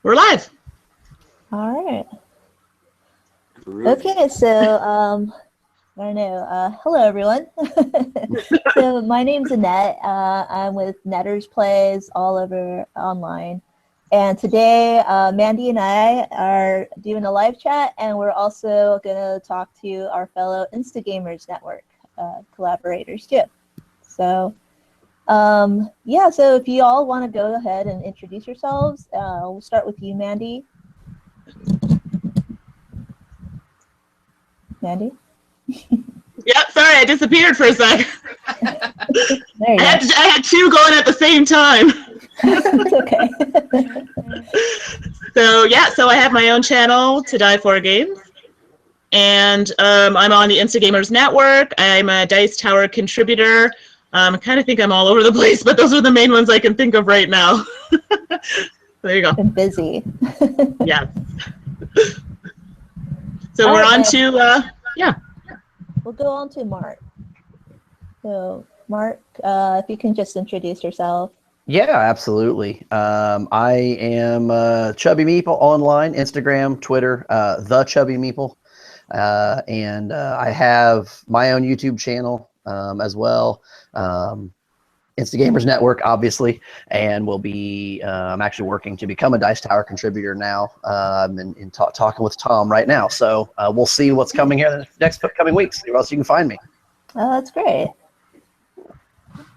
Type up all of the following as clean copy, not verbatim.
We're live. All right. Okay, so I don't know. Hello, everyone. So my name's Annette. I'm with Nettersplays all over online. And today, Mandi and I are doing a live chat, and we're also going to talk to our fellow Insta Gamers Network collaborators too. So, yeah, so if you all want to go ahead and introduce yourselves, we'll start with you, Mandi. Mandi? Yeah, sorry, I disappeared for a sec. There you go. I had two going at the same time. It's okay. So I have my own channel, To Die For Games, and I'm on the Insta Gamers Network. I'm a Dice Tower contributor. I kind of think I'm all over the place, but those are the main ones I can think of right now. There you go. Been busy. Yeah. So we're on to, yeah. We'll go on to Mark. So, Mark, if you can just introduce yourself. Yeah, absolutely. I am Chubby Meeple online, Instagram, Twitter, the Chubby Meeple. And I have my own YouTube channel as well. Insta Gamers Network, obviously, and will be. I'm actually working to become a Dice Tower contributor now, and talking with Tom right now. So we'll see what's coming here in the next coming weeks. See where else you can find me. Oh, that's great.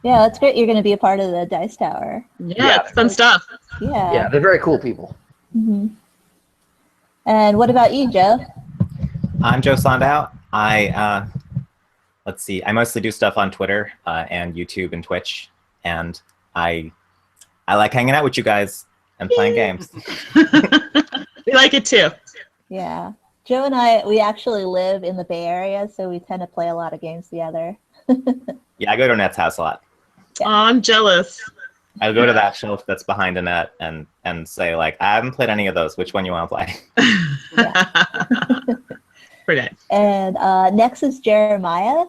Yeah, that's great. You're going to be a part of the Dice Tower. Yeah, it's fun stuff. Yeah. Yeah, they're very cool people. Mm-hmm. And what about you, Joe? I'm JoeSondow. Let's see. I mostly do stuff on Twitter and YouTube and Twitch, and I like hanging out with you guys and playing games. We like it too. Yeah, Joe and I, we actually live in the Bay Area, so we tend to play a lot of games together. Yeah, I go to Annette's house a lot. Yeah. Oh, I'm jealous. I go to that shelf that's behind Annette and say, like, I haven't played any of those. Which one you want to play? Yeah. Pretty nice. And next is Jeremiah.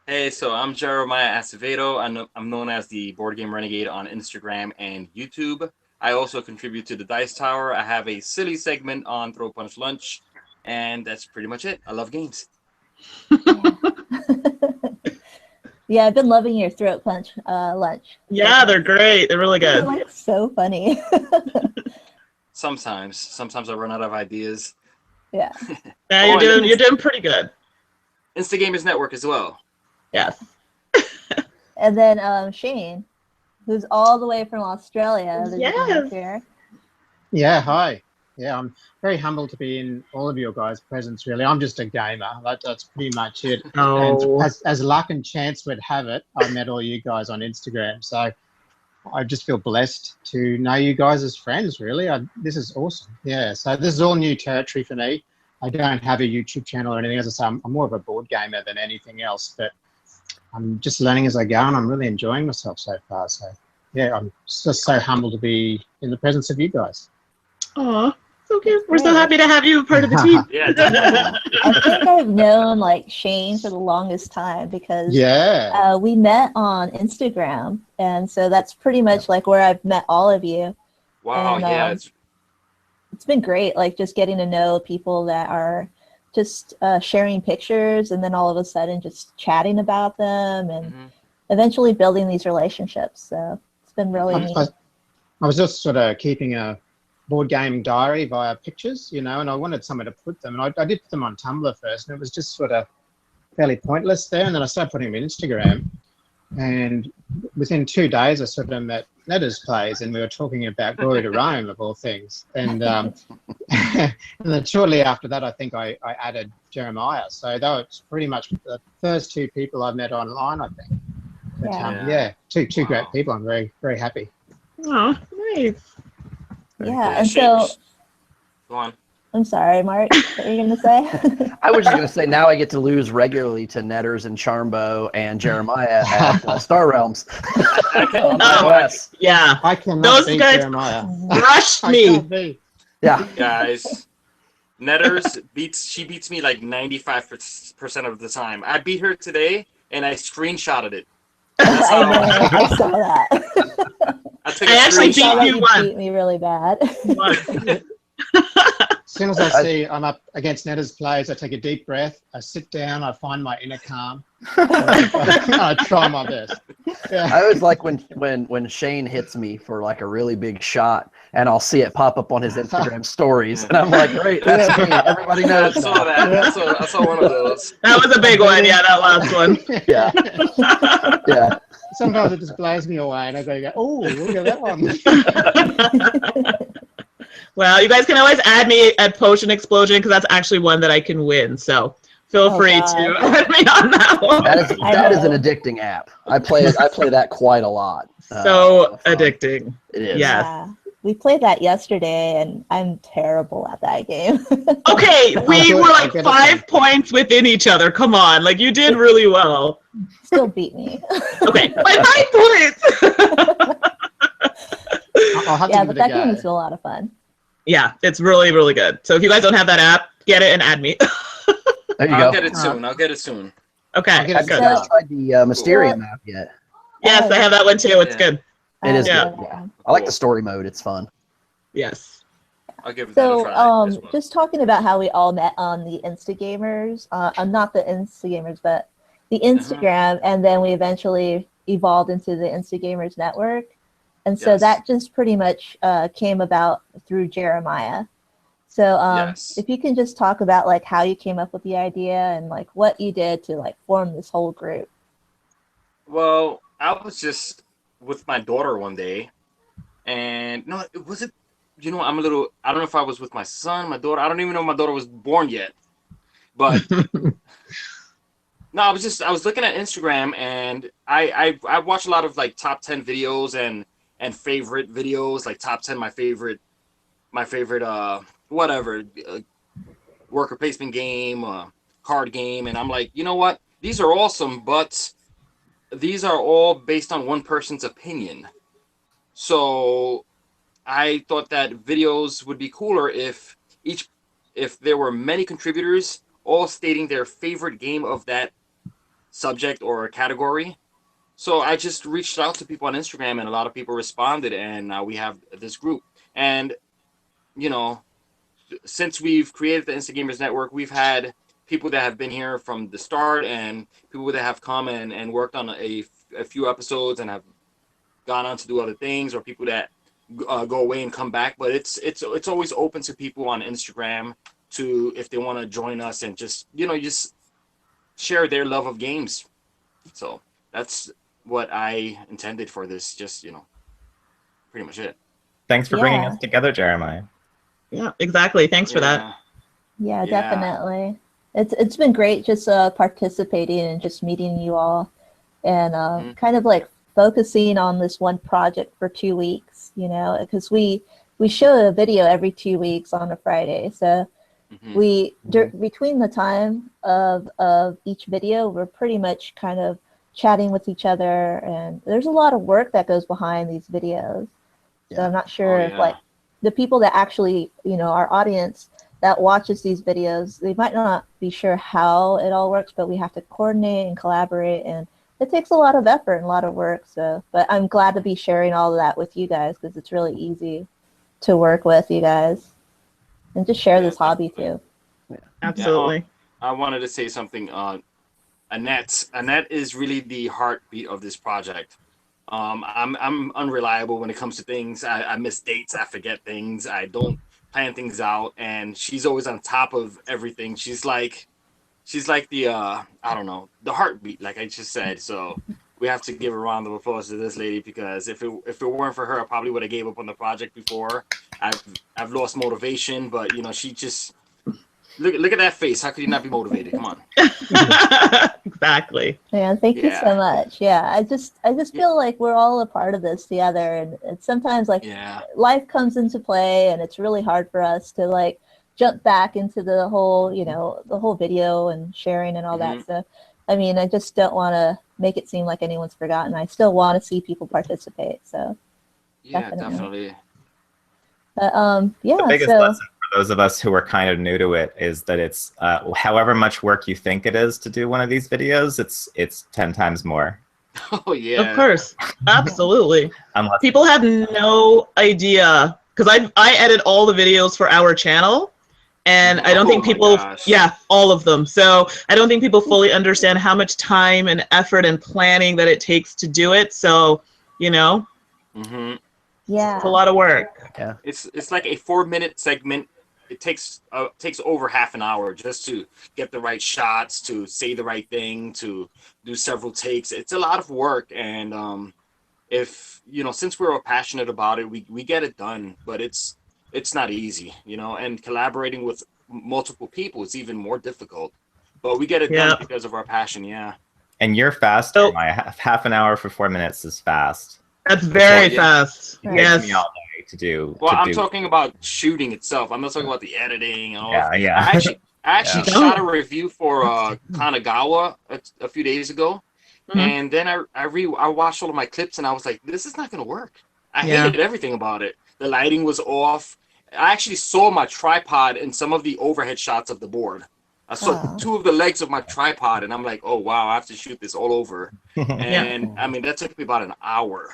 Hey, so I'm Jeremiah Acevedo. I'm known as the Board Game Renegade on Instagram and YouTube. I also contribute to the Dice Tower. I have a silly segment on Throw Punch Lunch, and that's pretty much it. I love games. Yeah, I've been loving your Throat Punch lunch. Yeah, they're great. They're really good. They're like so funny. Sometimes I run out of ideas. Yeah. Yeah, you're doing pretty good. Insta Gamers Network as well. Yes. And then Shane, who's all the way from Australia. Yes. Here. Yeah, hi. Yeah, I'm very humbled to be in all of your guys' presence, really. I'm just a gamer. That's pretty much it. Oh. And as luck and chance would have it, I met all you guys on Instagram. So I just feel blessed to know you guys as friends, really. This is awesome. Yeah, so this is all new territory for me. I don't have a YouTube channel or anything. As I say, I'm more of a board gamer than anything else, but I'm just learning as I go, and I'm really enjoying myself so far. So, yeah, I'm just so humbled to be in the presence of you guys. Aw, so cute. We're so happy to have you part of the team. Yeah, definitely. I think I've known like Shane for the longest time because we met on Instagram, and so that's pretty much like where I've met all of you. Wow, And, yeah. It's been great, like just getting to know people that are just sharing pictures, and then all of a sudden just chatting about them, and eventually building these relationships. So it's been really neat. I was just sort of keeping a board game diary via pictures, you know, and I wanted somewhere to put them. And I did put them on Tumblr first, and it was just sort of fairly pointless there. And then I started putting them on Instagram. And within 2 days, I sort of met Nettersplays, and we were talking about Glory to Rome, of all things. And, and then shortly after that, I think I added Jeremiah. So that was pretty much the first 2 people I've met online, I think. But, yeah, two great people. I'm very, very happy. Oh, nice. Yeah, and so Go on. I'm sorry, Mark. What were you going to say? I was just going to say, now I get to lose regularly to Netters and Charmbo and Jeremiah at Star Realms. Yeah. I cannot Those beat guys Jeremiah. Rushed I me. can't beat. Yeah. Guys, Netters beats me like 95% of the time. I beat her today, and I screenshotted it. I know. I saw that. took I a actually I saw screenshot. that you you won. beat me really bad. As soon as I see I'm up against Nettersplays, I take a deep breath, I sit down, I find my inner calm, and I try my best. Yeah. I always like when Shane hits me for like a really big shot, and I'll see it pop up on his Instagram stories, and I'm like, great, that's me. Everybody I knows. saw now. that. I saw one of those. That was a big one. Yeah, that last one. Yeah. Yeah. Sometimes it just blows me away, and I go, oh, look at that one. Well, you guys can always add me at Potion Explosion because that's actually one that I can win. So feel Oh, free God. to add me on that one. That is an addicting app. I play that quite a lot. So addicting. It is. Yes. Yeah. We played that yesterday, and I'm terrible at that game. Okay, we good. were I'll like get it 5 points within each other. Come on, like you did really well. Still beat me. Okay, by 5 points. I'll have to Yeah, give but it a that game go. is still a lot of fun. Yeah, it's really, really good. So if you guys don't have that app, get it and add me. There you I'll go. get it soon. I'll get it soon. Okay, I'll get it Have you good. soon. guys tried the Mysterium app yet? Yes, I have that one too. It's Yeah. good. It is Yeah. good. Yeah. I like the story mode. It's fun. Yes. I'll give that a So, try. as well. just talking about how we all met on the Insta Gamers, not the Insta Gamers, but the Instagram, and then we eventually evolved into the Insta Gamers Network. And so Yes. that just pretty much came about through Jeremiah. So Yes. if you can just talk about like how you came up with the idea and like what you did to like form this whole group. Well, I was just with my daughter one day, and no, was it? You know, I don't know if I was with my son, my daughter. I don't even know if my daughter was born yet. But no, I was looking at Instagram, and I watch a lot of like top 10 videos and favorite videos, like top 10 my favorite whatever worker placement game, card game, and I'm like, you know what? These are awesome, but these are all based on one person's opinion. So I thought that videos would be cooler if there were many contributors all stating their favorite game of that subject or category. So I just reached out to people on Instagram, and a lot of people responded, and now we have this group. And you know, since we've created the Insta Gamers Network, we've had people that have been here from the start, and people that have come and worked on a few episodes and have gone on to do other things, or people that go away and come back. But it's always open to people on Instagram to, if they want to join us and just share their love of games. So that's what I intended for this. Just pretty much it. Thanks for bringing Yeah. us together, Jeremiah. Yeah, exactly. Thanks for that. Yeah, Yeah. definitely. It's been great just participating and just meeting you all, and kind of like focusing on this one project for 2 weeks, because we show a video every 2 weeks on a Friday. So between the time of each video, we're pretty much kind of chatting with each other, and there's a lot of work that goes behind these videos. So I'm not sure if like the people that actually, our audience that watches these videos, they might not be sure how it all works, but we have to coordinate and collaborate, and it takes a lot of effort and a lot of work. So, but I'm glad to be sharing all of that with you guys, because it's really easy to work with you guys and just share this hobby too. Absolutely. I wanted to say something. Annette is really the heartbeat of this project. I'm unreliable when it comes to things. I miss dates. I forget things. I don't plan things out, and she's always on top of everything. She's like the I don't know, the heartbeat, like I just said. So we have to give a round of applause to this lady, because if it weren't for her, I probably would have gave up on the project before. I've lost motivation, but she just look at that face. How could you not be motivated? Come on. Exactly. Man, thank you so much. Yeah, I just feel like we're all a part of this together, and sometimes like life comes into play, and it's really hard for us to like jump back into the whole the whole video and sharing and all that stuff. I mean, I just don't want to make it seem like anyone's forgotten. I still want to see people participate. So definitely. But The biggest lesson for those of us who are kind of new to it is that it's however much work you think it is to do one of these videos, it's 10 times more. Oh yeah. Of course, absolutely. Unless People have no idea because I edit all the videos for our channel, and I don't think my people, gosh. yeah, all of them. So I don't think people fully understand how much time and effort and planning that it takes to do it. So, you know, Mm-hmm. Yeah. it's a lot of work. Yeah. It's like a 4-minute segment. It takes over half an hour just to get the right shots, to say the right thing, to do several takes. It's a lot of work, and if you know, since we're all passionate about it, we get it done. But it's not easy, you know. And collaborating with multiple people is even more difficult. But we get it Yeah. done because of our passion. Yeah. and you're fast. So- my half an hour for 4 minutes is fast. That's very Yeah. fast. It Yes. takes me all day to do. Well, to I'm do. talking about shooting itself. I'm not talking about the editing and all. Yeah, yeah. I actually Yeah. shot a review for Kanagawa a few days ago, Mhm. and then I watched all of my clips, and I was like, this is not gonna work. I Yeah. hated everything about it. The lighting was off. I actually saw my tripod in some of the overhead shots of the board. I saw Oh. 2 of the legs of my tripod, and I'm like, oh wow, I have to shoot this all over. And I mean, that took me about an hour.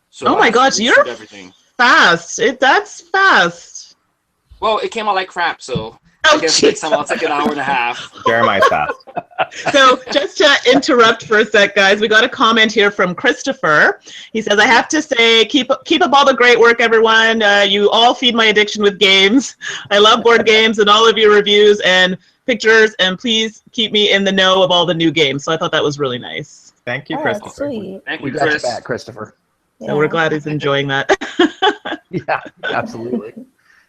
So Oh I my had to gosh, reshoot you're everything. fast. That's fast. Well, it came out like crap, so Oh, I guess jeez. next time I'll take an hour and a half. Jeremiah's fast. So just to interrupt for a sec, guys, we got a comment here from Christopher. He says, I have to say, keep up all the great work, everyone. You all feed my addiction with games. I love board games and all of your reviews and pictures, and please keep me in the know of all the new games. So I thought that was really nice. Thank you, Oh, Chris. that's sweet. Thank We you, got you Chris. back, Christopher. So we're glad he's enjoying that. Yeah, absolutely.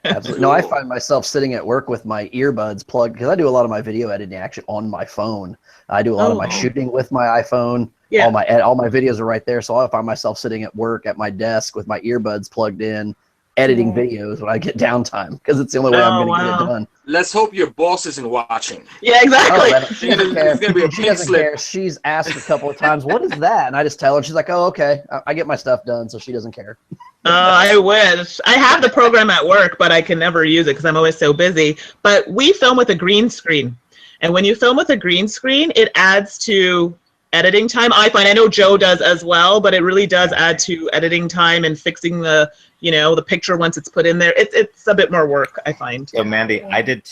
Absolutely. No, I find myself sitting at work with my earbuds plugged because I do a lot of my video editing actually on my phone. I do a lot of my Oh. shooting with my iPhone. Yeah. All my videos are right there, so I find myself sitting at work at my desk with my earbuds plugged in, editing Yeah. videos when I get downtime because it's the only way I'm Oh, going to get wow. it done. Let's hope your boss isn't watching. Yeah, exactly. Oh, she doesn't care. It's gonna be a She big doesn't slip. care. She's asked a couple of times, "What is that?" And I just tell her. She's like, "Oh, okay. I get my stuff done," so she doesn't care. I wish. I have the program at work, but I can never use it because I'm always so busy. But we film with a green screen. And when you film with a green screen, it adds to editing time. I find, I know Joe does as well, but it really does add to editing time and fixing the, you know, the picture once it's put in there. It's a bit more work, I find. So Mandy, I did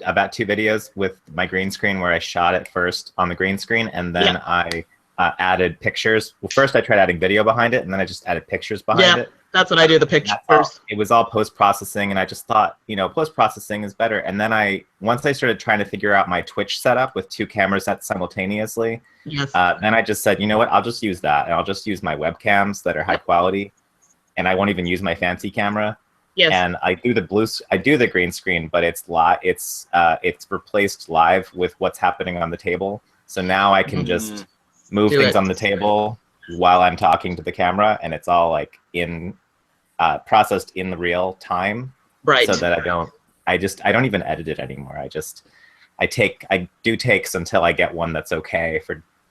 about two videos with my green screen where I shot it first on the green screen, and then I added pictures. Well, first I tried adding video behind it, and then I just added pictures behind it. That's what I do, the picture That's all. first. It was all post-processing, and I just thought, you know, post-processing is better. And then once I started trying to figure out my Twitch setup with 2 cameras set simultaneously, Yes. then I just said, you know what, I'll just use that, and I'll just use my webcams that are high quality, and I won't even use my fancy camera. Yes. And I do the green screen, but it's replaced live with what's happening on the table. So now I can just move Do things it. on the table while I'm talking to the camera, and it's all like processed in the real time, Right. so that I don't even edit it anymore. I do takes until I get one that's okay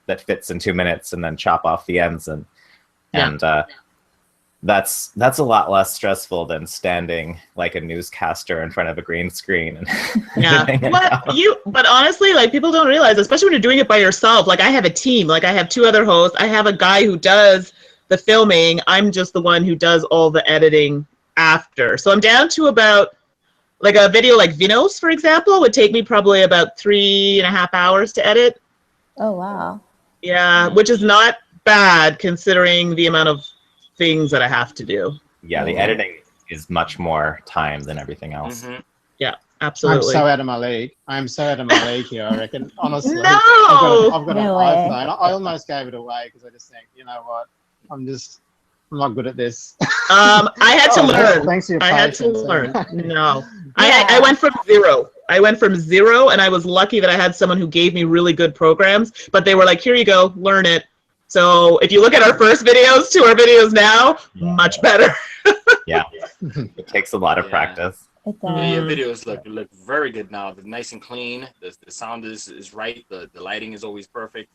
that fits in 2 minutes, and then chop off the ends, and that's a lot less stressful than standing like a newscaster in front of a green screen. And Yeah. editing it out. But honestly, like, people don't realize, especially when you're doing it by yourself. Like, I have a team. Like, I have 2 other hosts. I have a guy who does the filming. I'm just the one who does all the editing after. So I'm down to about, like, a video like Vinos, for example, would take me probably about 3.5 hours to edit. Oh, wow. Yeah, which is not bad considering the amount of things that I have to do. Yeah, the editing is much more time than everything else. Yeah, I'm absolutely. so out of my league. I'm so out of my league here, I reckon. Honestly. No! I've got No an way. iPhone. I almost gave it away because I just think, you know what? I'm not good at this. I had to learn. Thanks for your I had to patience. learn. No. Yeah. I went from zero. And I was lucky that I had someone who gave me really good programs, but they were like, here you go, learn it. So if you look at our first videos to our videos now, much better. Yeah, it takes a lot of practice. It Yeah, does. your videos look very good now. They're nice and clean. The sound is right. The lighting is always perfect.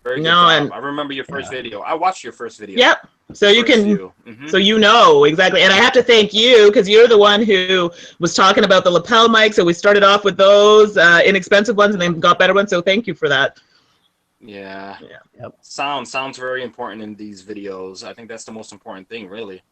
Very good No, job. and- I remember your first video. I watched your first video. Yep. So you First can, few. Mhm. so you know exactly. And I have to thank you because you're the one who was talking about the lapel mic. So we started off with those inexpensive ones and then got better ones. So thank you for that. Yeah. Yep. Sounds very important in these videos. I think that's the most important thing, really.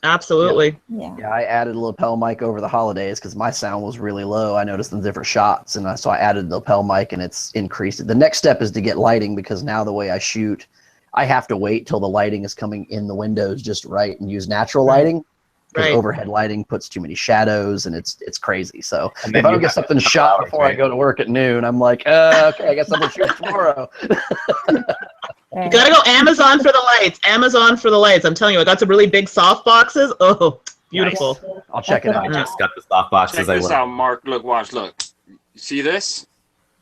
Absolutely. Yeah. Yeah, I added a lapel mic over the holidays because my sound was really low. I noticed in different shots, and so I added the lapel mic, and it's increased. The next step is to get lighting, because now the way I shoot, I have to wait till the lighting is coming in the windows just right and use natural lighting, because Right. overhead lighting puts too many shadows, and it's crazy. So And if then I you don't get have something a couple shot hours, before I right? go to work at noon, I'm like, okay, I got something to shoot tomorrow. You gotta go Amazon for the lights. Amazon for the lights. I'm telling you, I got some really big soft boxes. Oh, beautiful. Nice. I'll check it That's out. what I just got the soft boxes. Check I this love. out, Mark. Look, watch, look. You see this?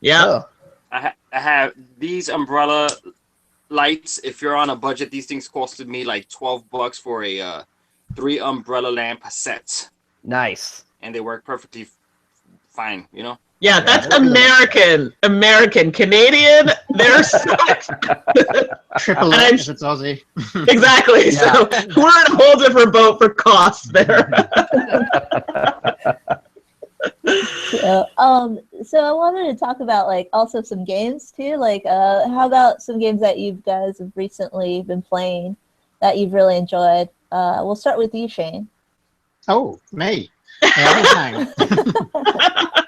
Yeah. Oh, I have these umbrella lights. If you're on a budget, these things costed me like $12 for a 3 umbrella lamp set, nice. and they work perfectly fine. You know. Yeah, that's American. American. Canadian, they're such. Triple And it I'm if it's Aussie. Exactly. Yeah. So we're in a whole different boat for cost there. So I wanted to talk about like also some games too. Like, how about some games that you guys have recently been playing that you've really enjoyed? We'll start with you, Shane. Oh, me. Yeah,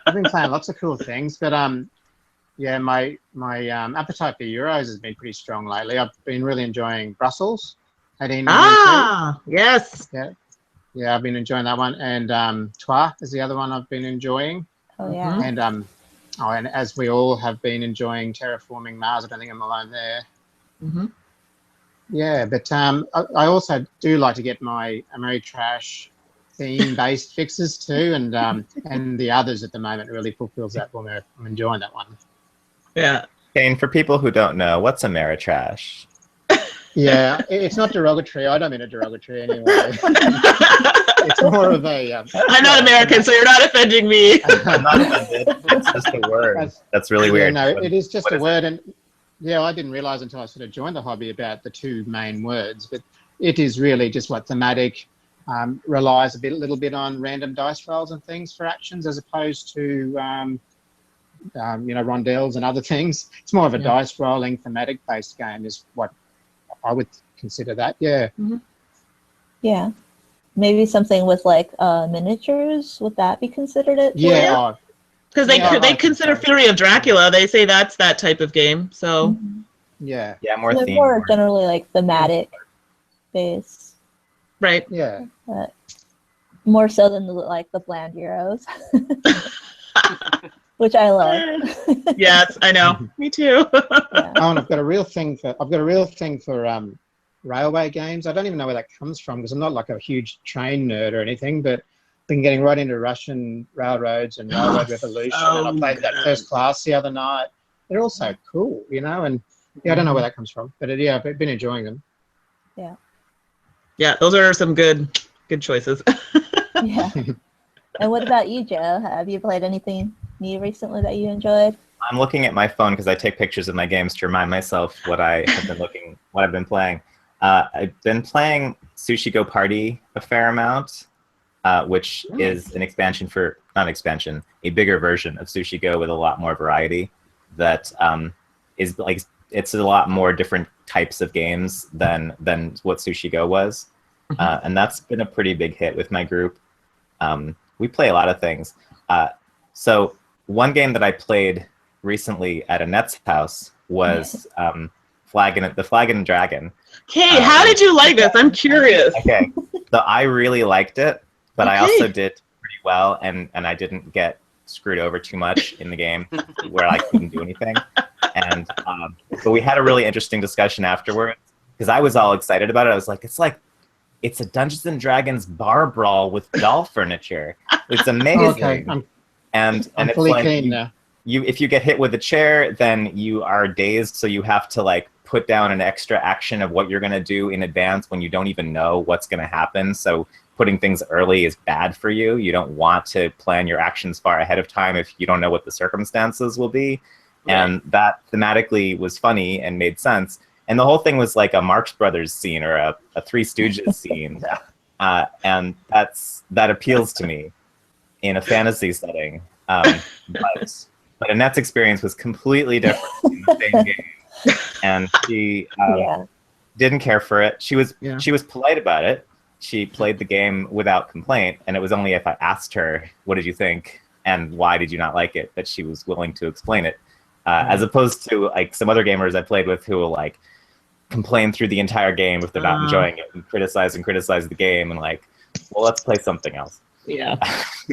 I've been playing lots of cool things, but yeah, my appetite for Euros has been pretty strong lately. I've been really enjoying Brussels 1892. Ah, yes. Yeah, I've been enjoying that one, and Trois is the other one I've been enjoying, Oh yeah. Mhm. and as we all have been enjoying Terraforming Mars. I don't think I'm alone there. hmm Yeah, but I also do like to get my Ameritrash theme-based fixes too, and the others at the moment really fulfills that for me. I'm enjoying that one. Yeah. Kane, for people who don't know, what's Ameritrash? Yeah, it's not derogatory. I don't mean it derogatory anyway. It's more of a. I'm not American, so you're not offending me. I'm not offended. It's just a word. That's really Yeah, weird. no, it is just What a is word, and yeah, I didn't realize until I sort of joined the hobby about the two main words, but it is really just what thematic. Relies a little bit on random dice rolls and things for actions, as opposed to rondelles and other things. It's more of a dice rolling thematic based game, is what I would consider that. Yeah. Yeah. Maybe something with like miniatures. Would that be considered it? Yeah. Because they consider Fury of Dracula. They say that's that type of game. So Yeah. Yeah, more They're theme. more generally like thematic based. right. Yeah. But more so than the bland Euros, which I love. Yes, I know. Me too. Yeah. Oh, and I've got a real thing for railway games. I don't even know where that comes from, because I'm not like a huge train nerd or anything, but been getting right into Russian railroads and Railroad Revolution, and I played that First Class the other night. They're all so cool, and yeah, I don't know where that comes from, but yeah, I've been enjoying them. Yeah. Yeah, those are some good choices. Yeah. And what about you, Joe? Have you played anything new recently that you enjoyed? I'm looking at my phone because I take pictures of my games to remind myself what I've been playing. I've been playing Sushi Go Party a fair amount, which is an expansion a bigger version of Sushi Go with a lot more variety. That is like, it's a lot more different types of games than what Sushi Go was, and that's been a pretty big hit with my group. We play a lot of things. So one game that I played recently at Annette's house was the Flag and Dragon. Okay, how did you like this? I'm curious. Okay, so I really liked it, but I also did pretty well, and I didn't get screwed over too much in the game where I couldn't do anything. And but we had a really interesting discussion afterwards, because I was all excited about it. I was like, it's a Dungeons and Dragons bar brawl with doll furniture. It's amazing. Okay, and I'm it's fully like keen now. if you get hit with a chair, then you are dazed, so you have to like put down an extra action of what you're going to do in advance when you don't even know what's going to happen. So putting things early is bad for you. You don't want to plan your actions far ahead of time if you don't know what the circumstances will be. Right. And that thematically was funny and made sense. And the whole thing was like a Marx Brothers scene or a Three Stooges scene. And that appeals to me in a fantasy setting. But Annette's experience was completely different in the same game. and she Yeah. didn't care for it. She was Yeah. polite about it. She played the game without complaint, and it was only if I asked her, "What did you think?" and "Why did you not like it?" that she was willing to explain it. As opposed to like some other gamers I played with who will like complain through the entire game if they're not enjoying it and criticize the game and like, well, let's play something else. Yeah.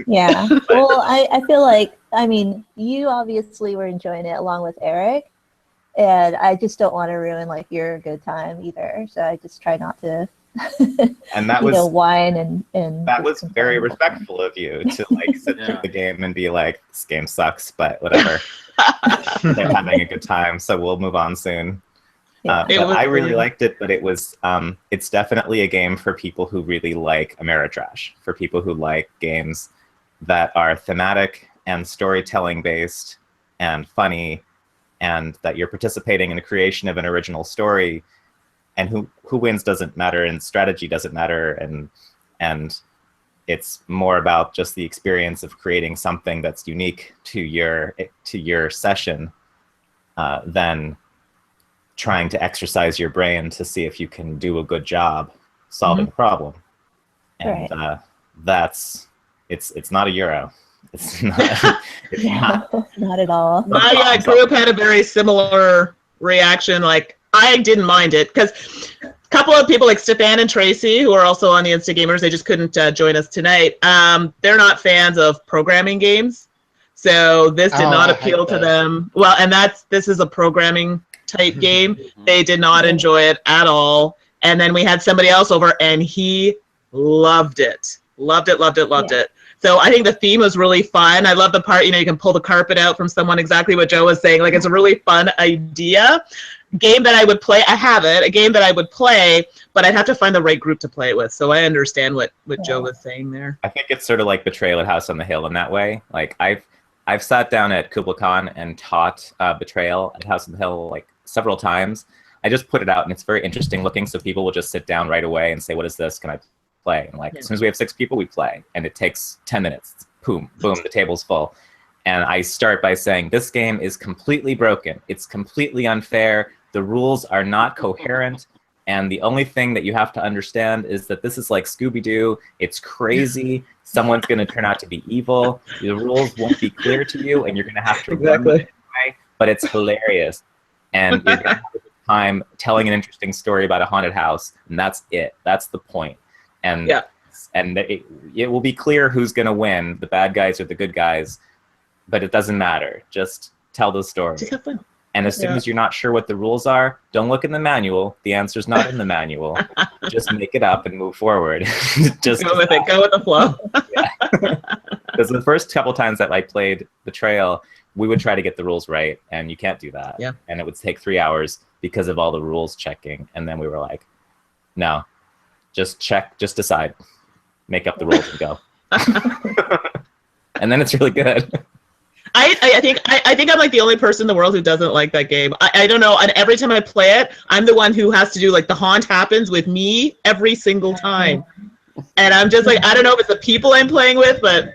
Yeah. Well, I feel like, I mean, you obviously were enjoying it along with Eric, and I just don't want to ruin like your good time either. So I just try not to, And that you was know, whine and that was just very complain. respectful of you to like sit through Yeah. the game and be like, this game sucks, but whatever. They're having a good time, so we'll move on soon. Yeah. It But was I really really- liked it, but it was it's definitely a game for people who really like Ameritrash, for people who like games that are thematic and storytelling based and funny, and that you're participating in the creation of an original story, and who wins doesn't matter, and strategy doesn't matter, and it's more about just the experience of creating something that's unique to your session than trying to exercise your brain to see if you can do a good job solving a problem. And that's it's not a Euro. It's not. It's not. No, not at all. My group had a very similar reaction. Like, I didn't mind it because a couple of people like Stefan and Tracy, who are also on the Insta Gamers, they just couldn't join us tonight. They're not fans of programming games, so this did not I hate appeal to those. them. Well, and this is a programming type game. They did not enjoy it at all. And then we had somebody else over, and he loved it. Loved it. So I think the theme was really fun. I love the part, you know, you can pull the carpet out from someone, exactly what Joe was saying. Like, it's a really fun idea. Game that I would play, I have it, a game that I would play, but I'd have to find the right group to play it with. So I understand what Joe was saying there. I think it's sort of like Betrayal at House on the Hill in that way. Like I've sat down at Kubla Khan and taught Betrayal at House on the Hill like several times. I just put it out, and it's very interesting looking, so people will just sit down right away and say, what is this? Can I play? And like, as soon as we have 6 people, we play, and it takes 10 minutes. Boom, boom, the table's full. And I start by saying, this game is completely broken. It's completely unfair. The rules are not coherent. And the only thing that you have to understand is that this is like Scooby-Doo. It's crazy. Someone's going to turn out to be evil. The rules won't be clear to you, and you're going to have to learn them anyway, but it's hilarious. And you're going to have a good time telling an interesting story about a haunted house, and that's it. That's the point. And it will be clear who's going to win, the bad guys or the good guys, but it doesn't matter. Just tell the story. Just have fun. And as soon as you're not sure what the rules are, don't look in the manual. The answer's not in the manual. Just make it up and move forward. Just Go with it. Go with the flow. Because the first couple times that I played Betrayal, we would try to get the rules right, and you can't do that. Yeah. And it would take 3 hours because of all the rules checking. And then we were like, no, just check, just decide, make up the rules and go. And then it's really good. I think I'm like the only person in the world who doesn't like that game. I don't know. And every time I play it, I'm the one who has to do like the haunt happens with me every single time. And I'm just like, I don't know if it's the people I'm playing with, but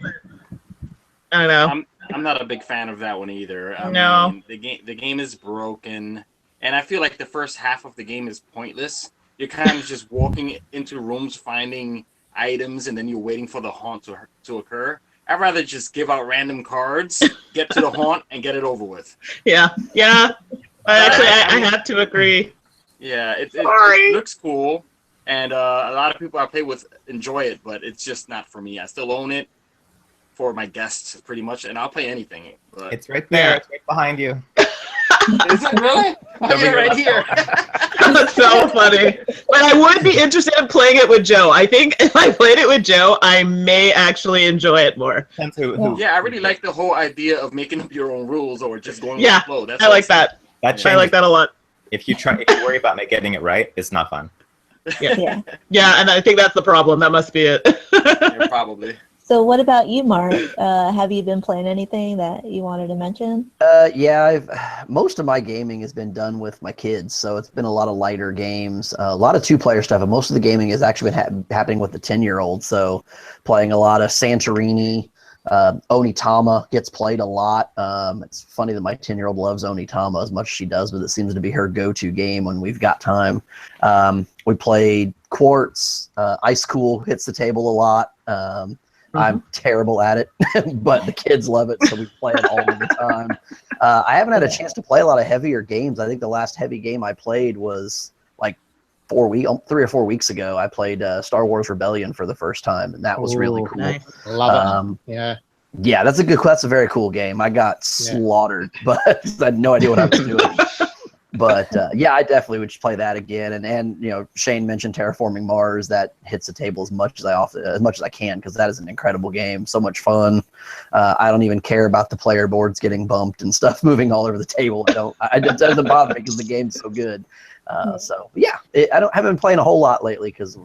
I don't know. I'm not a big fan of that one either. I No. mean, the game is broken, and I feel like the first half of the game is pointless. You're kind of just walking into rooms, finding items, and then you're waiting for the haunt to occur. I'd rather just give out random cards, get to the haunt, and get it over with. Yeah. I have to agree. Yeah, it Sorry. looks cool, and a lot of people I play with enjoy it, but it's just not for me. I still own it for my guests, pretty much, and I'll play anything. But It's right there. Yeah. It's right behind you. is it really? Somebody right else. here. That's so funny. But I would be interested in playing it with Joe. I think if I played it with Joe, I may actually enjoy it more. Depends who. Yeah, I really like the whole idea of making up your own rules or just going Yeah, with the flow. That's I like that. That I changes. like that a lot. If you worry about getting it right, it's not fun. Yeah. Yeah, and I think that's the problem. That must be it. Yeah, probably. So what about you, Mark? Have you been playing anything that you wanted to mention? Yeah, most of my gaming has been done with my kids, so it's been a lot of lighter games, a lot of 2-player stuff, and most of the gaming has actually been happening with the 10-year-old. So playing a lot of Santorini, Onitama gets played a lot. It's funny that my 10-year-old loves Onitama as much as she does, but it seems to be her go-to game when we've got time. We played Quartz. Ice Cool hits the table a lot. I'm terrible at it, but the kids love it, so we play it all the time. I haven't had a chance to play a lot of heavier games. I think the last heavy game I played was like 3 or 4 weeks ago. I played Star Wars Rebellion for the first time, and that was really cool. Nice. Love it. Yeah, that's a very cool game. I got slaughtered, but I had no idea what I was doing. But yeah, I definitely would play that again. And you know, Shane mentioned Terraforming Mars. That hits the table as much as I can, because that is an incredible game. So much fun. I don't even care about the player boards getting bumped and stuff moving all over the table. It doesn't bother me because the game's so good. So yeah, I haven't been playing a whole lot lately because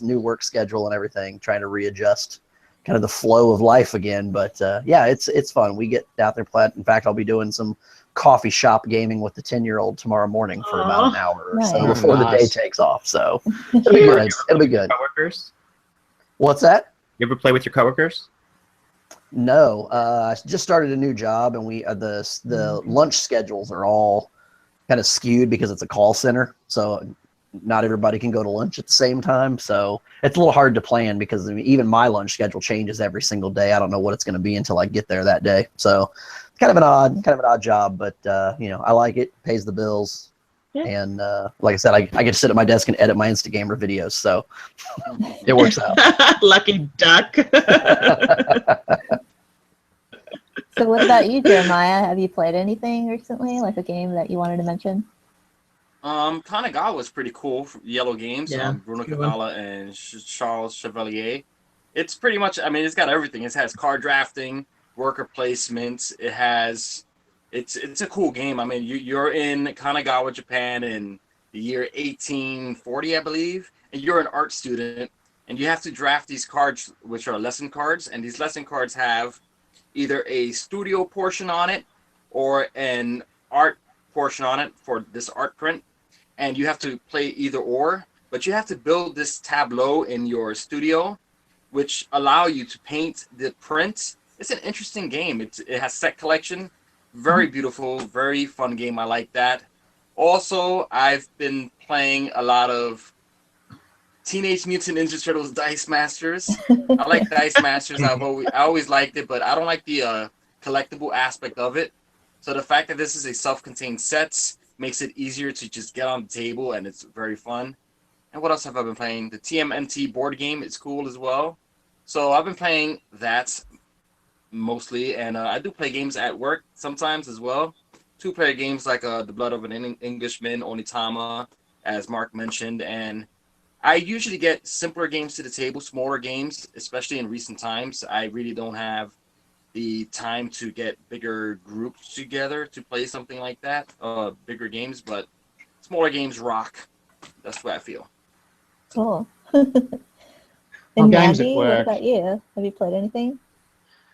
new work schedule and everything, trying to readjust kind of the flow of life again. But yeah, it's fun. We get out there playing. In fact, I'll be doing some coffee shop gaming with the 10-year-old tomorrow morning for about an hour or so before the day takes off. So it'll be good. It'll be good. Coworkers? What's that? You ever play with your coworkers? No, I just started a new job, and we the lunch schedules are all kind of skewed because it's a call center. So not everybody can go to lunch at the same time. So it's a little hard to plan because even my lunch schedule changes every single day. I don't know what it's going to be until I get there that day. So it's kind of an odd job, but you know, I like it. Pays the bills. Yeah. And like I said, I get to sit at my desk and edit my Insta Gamer videos. So it works out. Lucky duck. So what about you, Jeremiah? Have you played anything recently, like a game that you wanted to mention? Kanagawa was pretty cool. Yellow Games. Yeah, Bruno Cathala and Charles Chevalier. It's pretty much, I mean, it's got everything. It has card drafting, worker placement. It's a cool game. I mean, you're in Kanagawa, Japan in the year 1840, I believe, and you're an art student, and you have to draft these cards, which are lesson cards, and these lesson cards have either a studio portion on it or an art portion on it for this art print, and you have to play either or, but you have to build this tableau in your studio, which allow you to paint the print. It's an interesting game. It has set collection, very beautiful, very fun game. I like that. Also, I've been playing a lot of Teenage Mutant Ninja Turtles Dice Masters. I like Dice Masters. I always liked it, but I don't like the collectible aspect of it. So the fact that this is a self-contained set makes it easier to just get on the table, and it's very fun. And what else have I been playing? The TMNT board game is cool as well. So I've been playing that mostly, and I do play games at work sometimes as well. Two-player games like The Blood of an Englishman, Onitama, as Mark mentioned, and I usually get simpler games to the table, smaller games, especially in recent times. I really don't have the time to get bigger groups together to play something like that, bigger games, but smaller games rock. That's what I feel. Cool. And games at Mandi, what work. about you? Have you played anything?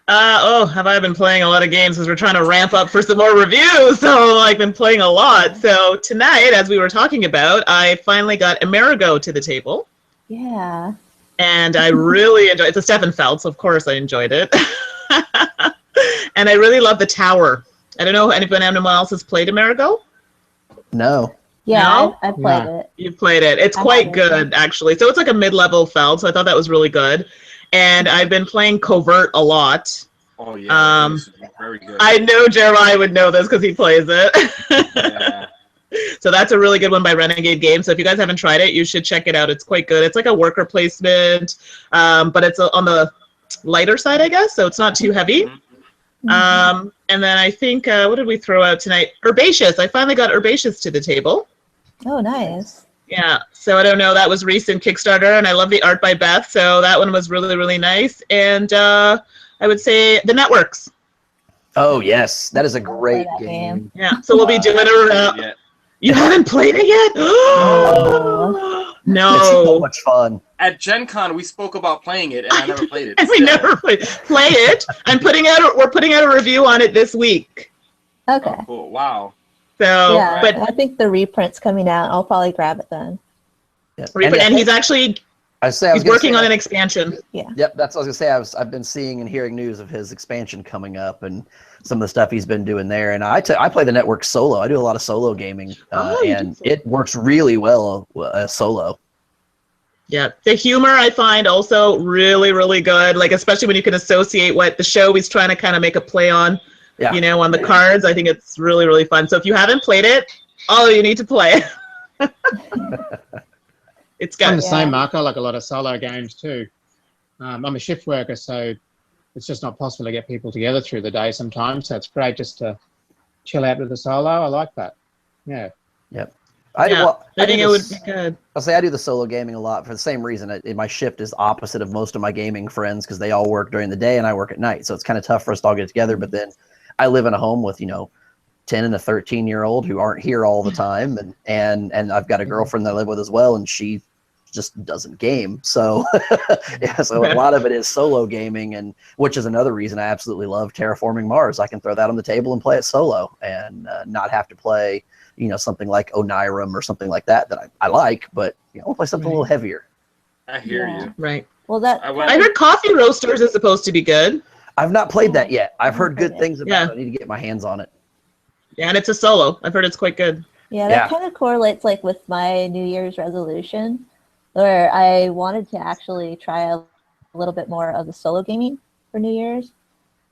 Have I been playing a lot of games because we're trying to ramp up for some more reviews. So I've been playing a lot. So tonight, as we were talking about, I finally got Amerigo to the table. Yeah. And I really enjoyed it. It's a Stefan Feld, so of course I enjoyed it. And I really love the tower. I don't know if anyone else has played Amerigo? No. Yeah, No? I played it. You've played it. It's I quite haven't. good, actually. So it's like a mid-level Feld, so I thought that was really good. And I've been playing Covert a lot. Oh, yeah. It's very good. I know Jeremiah would know this because he plays it. Yeah. So that's a really good one by Renegade Games. So if you guys haven't tried it, you should check it out. It's quite good. It's like a worker placement, but it's on the lighter side, I guess. So it's not too heavy. And then I think, what did we throw out tonight? Herbaceous. I finally got Herbaceous to the table. Oh, nice. Yeah, so I don't know. That was recent Kickstarter, and I love the art by Beth. So that one was really, really nice. And I would say The Networks. Oh yes, that is a great that game. Yeah, so we'll be doing it. You haven't played it yet? No. It's so much fun. At Gen Con, we spoke about playing it, and I never played it. And we never played. Play it. We're putting out a review on it this week. Okay. Oh, cool. Wow. So, Yeah, but I think the reprint's coming out. I'll probably grab it then. Yeah. and he's actually He's working on an expansion. Yep, that's what I was gonna say. I've been seeing and hearing news of his expansion coming up and some of the stuff he's been doing there. And I play the network solo. I do a lot of solo gaming, and it works really well solo. Yeah, the humor I find also really, really good. Like especially when you can associate what the show he's trying to kind of make a play on. Yeah. You know, on the cards. I think it's really, really fun. So if you haven't played it, you need to play it. It's good. I'm the same, Mark. I like a lot of solo games too. I'm a shift worker, so it's just not possible to get people together through the day sometimes. So it's great just to chill out with the solo. I like that. Yeah. Yep. I think it would be good. I'll say I do the solo gaming a lot for the same reason. My shift is opposite of most of my gaming friends because they all work during the day and I work at night. So it's kind of tough for us to all get together. But then I live in a home with, 10 and a 13-year-old who aren't here all the time. And I've got a girlfriend that I live with as well. And she just doesn't game. So so a lot of it is solo gaming, and which is another reason I absolutely love Terraforming Mars. I can throw that on the table and play it solo and not have to play, something like Onirim or something like that I like, but I'll play something a little heavier. I hear you. Right. Well, I heard Coffee Roasters is supposed to be good. I've not played that yet. I've heard good things about it. I need to get my hands on it. Yeah, and it's a solo. I've heard it's quite good. Yeah, that kind of correlates like with my New Year's resolution, where I wanted to actually try a little bit more of the solo gaming for New Year's.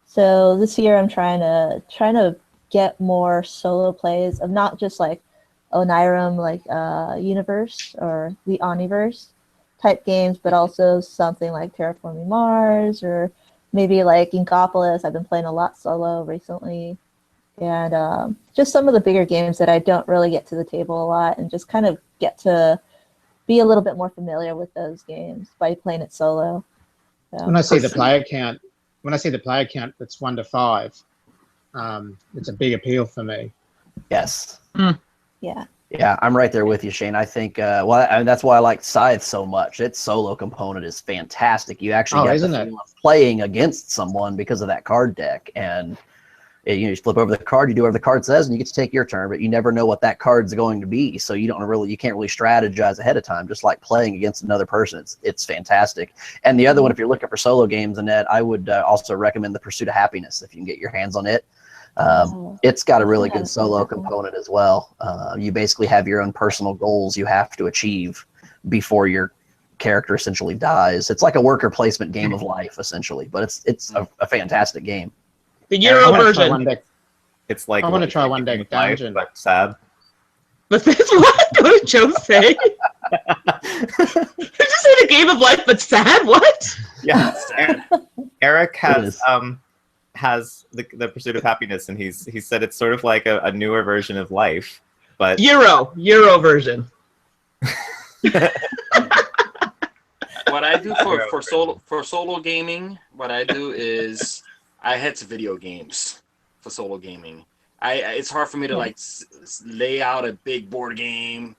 So this year I'm trying to get more solo plays of not just like Onirim, like Universe or the Omniverse type games, but also something like Terraforming Mars or maybe like Inkopolis. I've been playing a lot solo recently. And just some of the bigger games that I don't really get to the table a lot, and just kind of get to be a little bit more familiar with those games by playing it solo. So. When I see the player count, that's 1 to 5, it's a big appeal for me. Yes. Yeah. Yeah, I'm right there with you, Shane. I think that's why I like Scythe so much. Its solo component is fantastic. You actually get the feel of playing against someone because of that card deck, and you flip over the card, you do whatever the card says, and you get to take your turn, but you never know what that card's going to be, so you can't really strategize ahead of time. Just like playing against another person, it's fantastic. And the other one, if you're looking for solo games, Annette, I would also recommend The Pursuit of Happiness if you can get your hands on it. It's got a really good solo component as well. You basically have your own personal goals you have to achieve before your character essentially dies. It's like a worker placement game of life, essentially, but it's a fantastic game. The Euro version. It's like I want to try One Deck Dungeon. But sad. But this what? What did Joe say? Did you say the game of life but sad? What? Yeah, sad. Eric has the Pursuit of Happiness, and he said it's sort of like a newer version of life, but Euro version. What I do for solo gaming, what I do is I head to video games for solo gaming. It's hard for me to like lay out a big board game,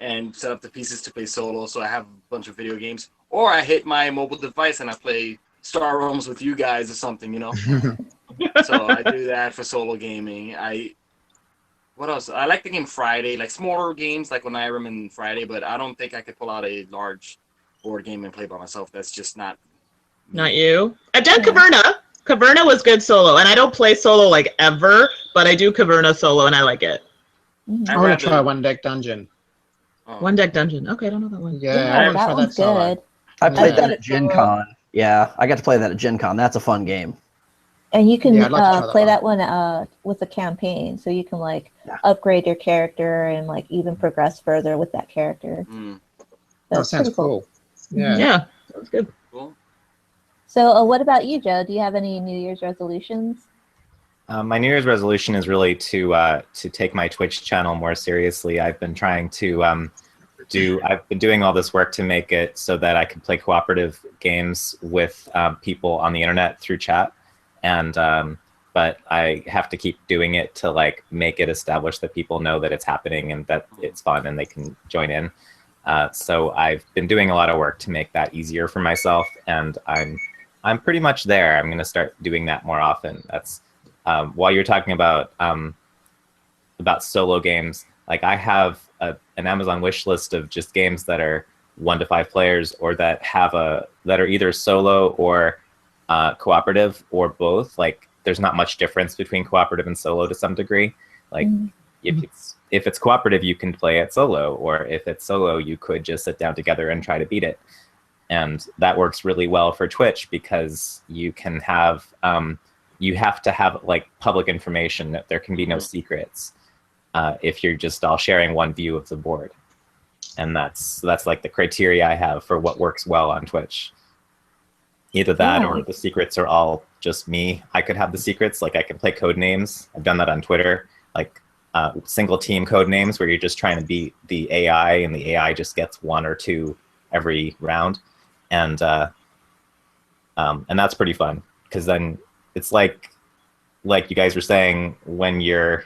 and set up the pieces to play solo. So I have a bunch of video games, or I hit my mobile device and I play Star Realms with you guys or something, So I do that for solo gaming. What else? I like the game Friday, like smaller games like Onirim and Friday, but I don't think I could pull out a large board game and play by myself. That's just not you. I've done Caverna. Caverna was good solo, and I don't play solo like ever, but I do Caverna solo, and I like it. I want to try One Deck Dungeon. One Deck Dungeon. Okay, I don't know that one. Yeah, I want to try that solo. Good. I played that at Gen Con. Yeah, I got to play that at Gen Con. That's a fun game. And you can play that one with a campaign, so you can upgrade your character and even progress further with that character. That sounds cool. Yeah, sounds good. Cool. So what about you, Joe? Do you have any New Year's resolutions? My New Year's resolution is really to take my Twitch channel more seriously. I've been trying to I've been doing all this work to make it so that I can play cooperative games with people on the internet through chat, and but I have to keep doing it to make it established that people know that it's happening and that it's fun and they can join in. So I've been doing a lot of work to make that easier for myself, and I'm pretty much there. I'm going to start doing that more often. That's while you're talking about solo games, I have an Amazon wish list of just games that are 1 to 5 players, or that are either solo or cooperative, or both. Like, there's not much difference between cooperative and solo to some degree. Like, if it's cooperative, you can play it solo, or if it's solo, you could just sit down together and try to beat it. And that works really well for Twitch, because you can have you have to have like public information, that there can be no secrets if you're just all sharing one view of the board. And that's like the criteria I have for what works well on Twitch. Either that, or the secrets are all just me. I could have the secrets, like I can play code names. I've done that on Twitter, like single team code names where you're just trying to beat the AI, and the AI just gets 1 or 2 every round. And that's pretty fun, because then it's like you guys were saying, when your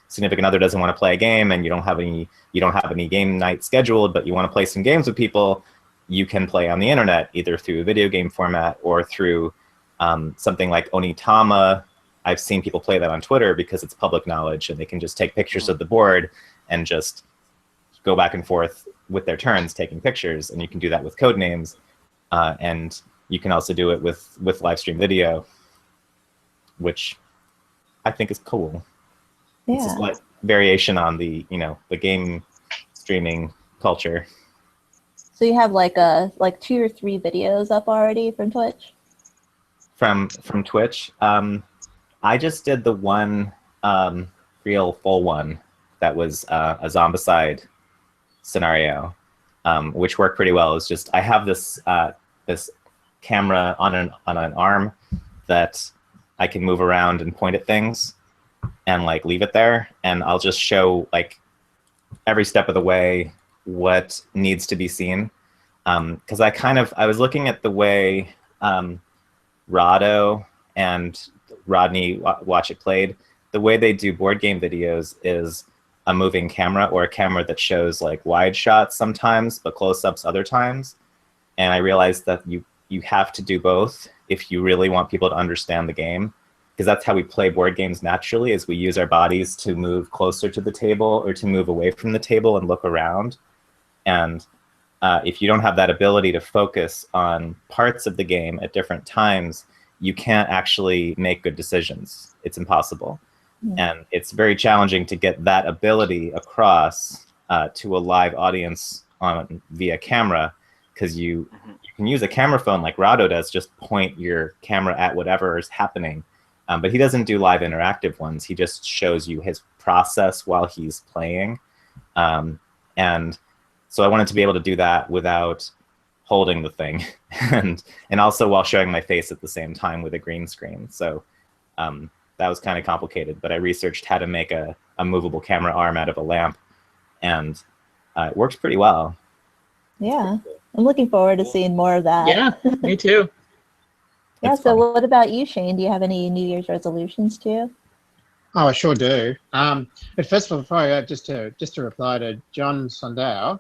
significant other doesn't want to play a game, and you don't have any game night scheduled, but you want to play some games with people, you can play on the internet, either through a video game format or through something like Onitama. I've seen people play that on Twitter because it's public knowledge, and they can just take pictures of the board and just go back and forth with their turns taking pictures. And you can do that with code names, and you can also do it with live stream video, which I think is cool. Yeah. It's a slight variation on the the game streaming culture. So you have like 2 or 3 videos up already from Twitch? From Twitch, I just did the one real full one that was a zombicide scenario, which worked pretty well. It's just I have this this camera on an arm that I can move around and point at things and like leave it there, and I'll just show like every step of the way what needs to be seen, because I was looking at the way Rado and Rodney Watch It Played, the way they do board game videos is a moving camera, or a camera that shows like wide shots sometimes but close-ups other times. And I realized that you have to do both if you really want people to understand the game, because that's how we play board games naturally, is we use our bodies to move closer to the table or to move away from the table and look around. And if you don't have that ability to focus on parts of the game at different times, you can't actually make good decisions. It's impossible. And it's very challenging to get that ability across to a live audience via camera, because you can use a camera phone like Rado does, just point your camera at whatever is happening. But he doesn't do live interactive ones. He just shows you his process while he's playing. And so I wanted to be able to do that without holding the thing, and also while showing my face at the same time with a green screen. So that was kind of complicated, but I researched how to make a movable camera arm out of a lamp, and it works pretty well. Yeah, I'm looking forward to seeing more of that. Yeah, me too. Yeah, It's so fun. what about you, Shane? Do you have any New Year's resolutions too? Oh, I sure do. But first of all, before I go, just to reply to JoeSondow,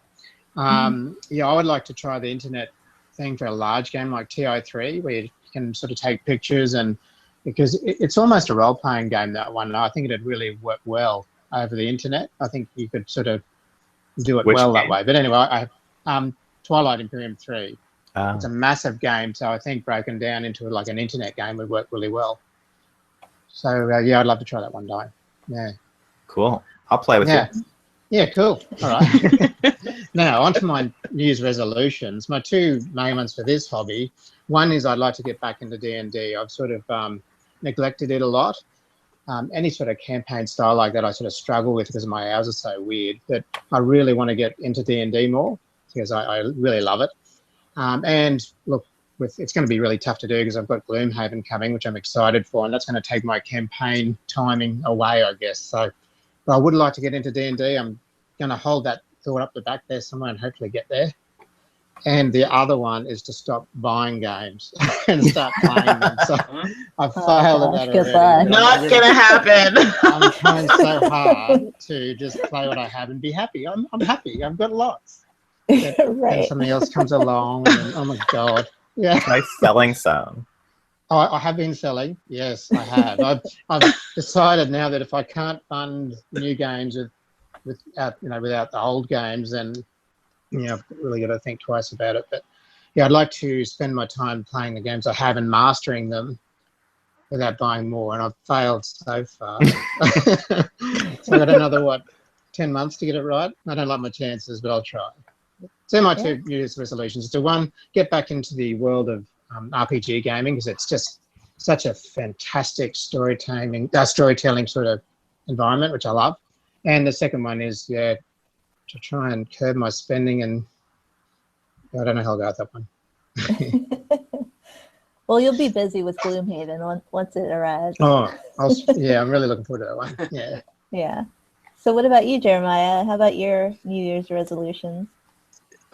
yeah, I would like to try the internet thing for a large game like TI3, where you can sort of take pictures, and because it's almost a role-playing game, that one. I think it'd really work well over the internet. I think you could sort of do it Which well game? that way. But anyway, Twilight Imperium 3. It's a massive game, so I think broken down into like an internet game would work really well. So yeah, I'd love to try that one day. Yeah. Cool. I'll play with you. Yeah, cool. All right. Now, on to my New Year's resolutions. My 2 main ones for this hobby. One is I'd like to get back into D&D. I've sort of neglected it a lot. Any sort of campaign style like that I sort of struggle with because my hours are so weird. But I really want to get into D&D more, because I really love it. And look, it's going to be really tough to do because I've got Gloomhaven coming, which I'm excited for, and that's going to take my campaign timing away, I guess. So, but I would like to get into D&D. I'm going to hold that thought up the back there somewhere and hopefully get there. And the other one is to stop buying games and start playing them. So I've failed at that Good already. luck. Not gonna happen. I'm trying so hard to just play what I have and be happy. I'm happy. I've got lots. Then Right. something else comes along, and oh my God. Yeah. Nice selling some. Oh, I have been selling. Yes, I have. I've decided now that if I can't fund new games without the old games, then I've really got to think twice about it. But yeah, I'd like to spend my time playing the games I have and mastering them without buying more, and I've failed so far. So I've got another 10 months to get it right. I don't like my chances, but I'll try. So my 2 New Year's resolutions to, 1, get back into the world of RPG gaming, because it's just such a fantastic storytelling sort of environment, which I love. And the second one is, to try and curb my spending, and I don't know how I'll go with that one. Well, you'll be busy with Gloomhaven once it arrives. Oh, I'm really looking forward to that one. Yeah. Yeah. So what about you, Jeremiah? How about your New Year's resolutions?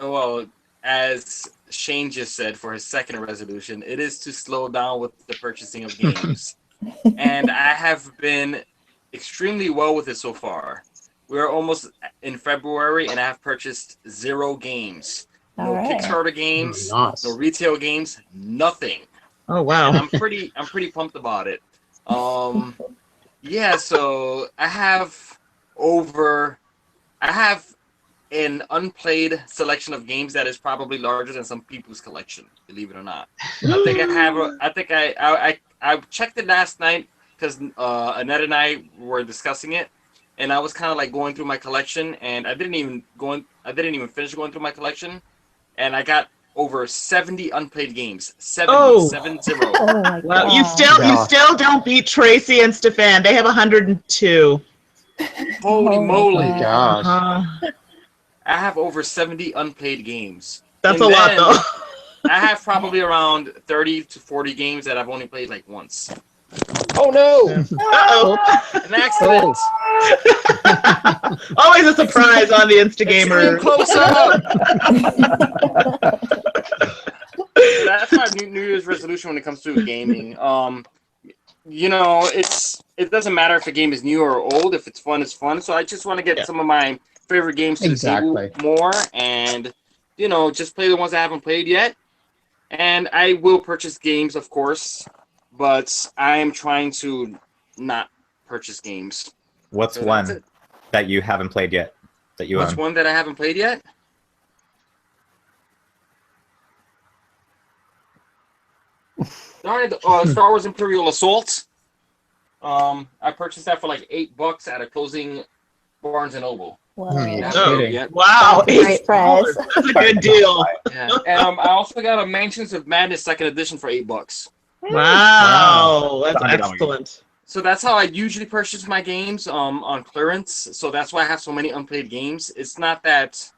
Well, as Shane just said, for his second resolution, it is to slow down with the purchasing of games. And I have been extremely well with it so far. We're almost in February, and I have purchased 0 games. No Kickstarter games, Nice. no retail games, nothing. Oh wow. And I'm pretty pumped about it. Yeah, so I have an unplayed selection of games that is probably larger than some people's collection, believe it or not. I checked it last night because Annette and I were discussing it, and I was kind of like going through my collection, and I didn't even finish going through my collection, and I got over 70 unplayed games. 70. Oh. 70. Oh my Well, God. you still don't beat Tracy and Stefan. They have 102. Holy Oh my moly. God. Gosh. I have over 70 unplayed games. That's And a lot, then though. I have probably around 30 to 40 games that I've only played like once. Oh no! Uh-oh. An accident. Always a surprise on the Insta Extreme Gamer. close up. That's my New Year's resolution when it comes to gaming. It doesn't matter if a game is new or old. If it's fun, it's fun. So I just want to get some of my favorite games to the table more, and just play the ones I haven't played yet. And I will purchase games, of course, but I am trying to not purchase games. What's one that you haven't played yet? What's one that I haven't played yet? Star Wars Imperial Assault. I purchased that for like $8 at a closing Barnes and Noble. Wow. Wow, Great price. That's a good deal. Yeah. And I also got a Mansions of Madness second edition for $8. Wow, that's excellent. So that's how I usually purchase my games on clearance. So that's why I have so many unplayed games. It's not that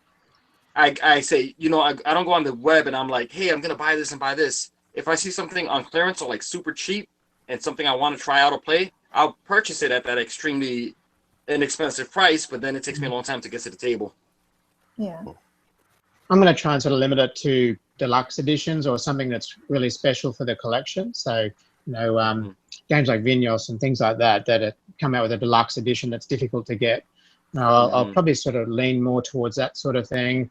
I say, I don't go on the web and I'm like, hey, I'm going to buy this and buy this. If I see something on clearance or like super cheap and something I want to try out or play, I'll purchase it at that extremely inexpensive price, but then it takes me a long time to get to the table. Yeah. I'm going to try and sort of limit it to deluxe editions or something that's really special for the collection. So, games like Vinyos and things like that come out with a deluxe edition that's difficult to get. I'll probably sort of lean more towards that sort of thing.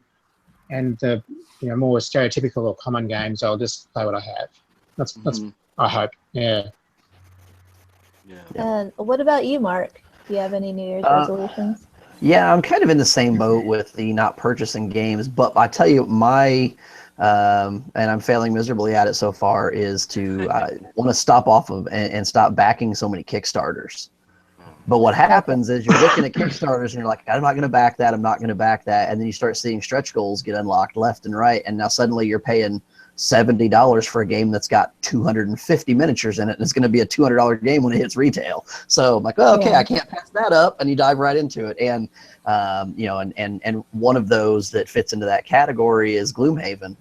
And the more stereotypical or common games, I'll just play what I have. That's I hope. Yeah. And what about you, Mark? Do you have any New Year's resolutions? Yeah, I'm kind of in the same boat with the not purchasing games, but I tell you, my and I'm failing miserably at it so far, is to want to stop off of and stop backing so many Kickstarters. But what happens is you're looking at Kickstarters and you're like, I'm not going to back that, I'm not going to back that, and then you start seeing stretch goals get unlocked left and right, and now suddenly you're paying $70 for a game that's got 250 miniatures in it, and it's going to be a $200 game when it hits retail. So I'm like, oh, okay, I can't pass that up, and you dive right into it. And and one of those that fits into that category is Gloomhaven.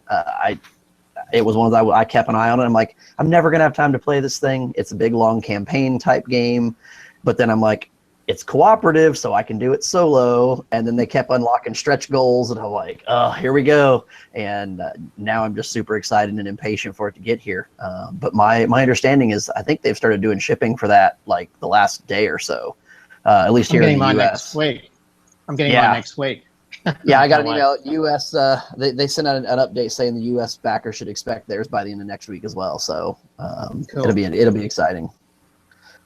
It was one of those I kept an eye on it. I'm like, I'm never going to have time to play this thing. It's a big long campaign type game, but then I'm like, it's cooperative, so I can do it solo. And then they kept unlocking stretch goals, and I'm like, oh, here we go. And now I'm just super excited and impatient for it to get here. But my understanding is I think they've started doing shipping for that like the last day or so, at least here in the US. Next week. I'm getting mine next week. Yeah, I got an email. US, they sent out an update saying the US backer should expect theirs by the end of next week as well. So cool. it'll be exciting.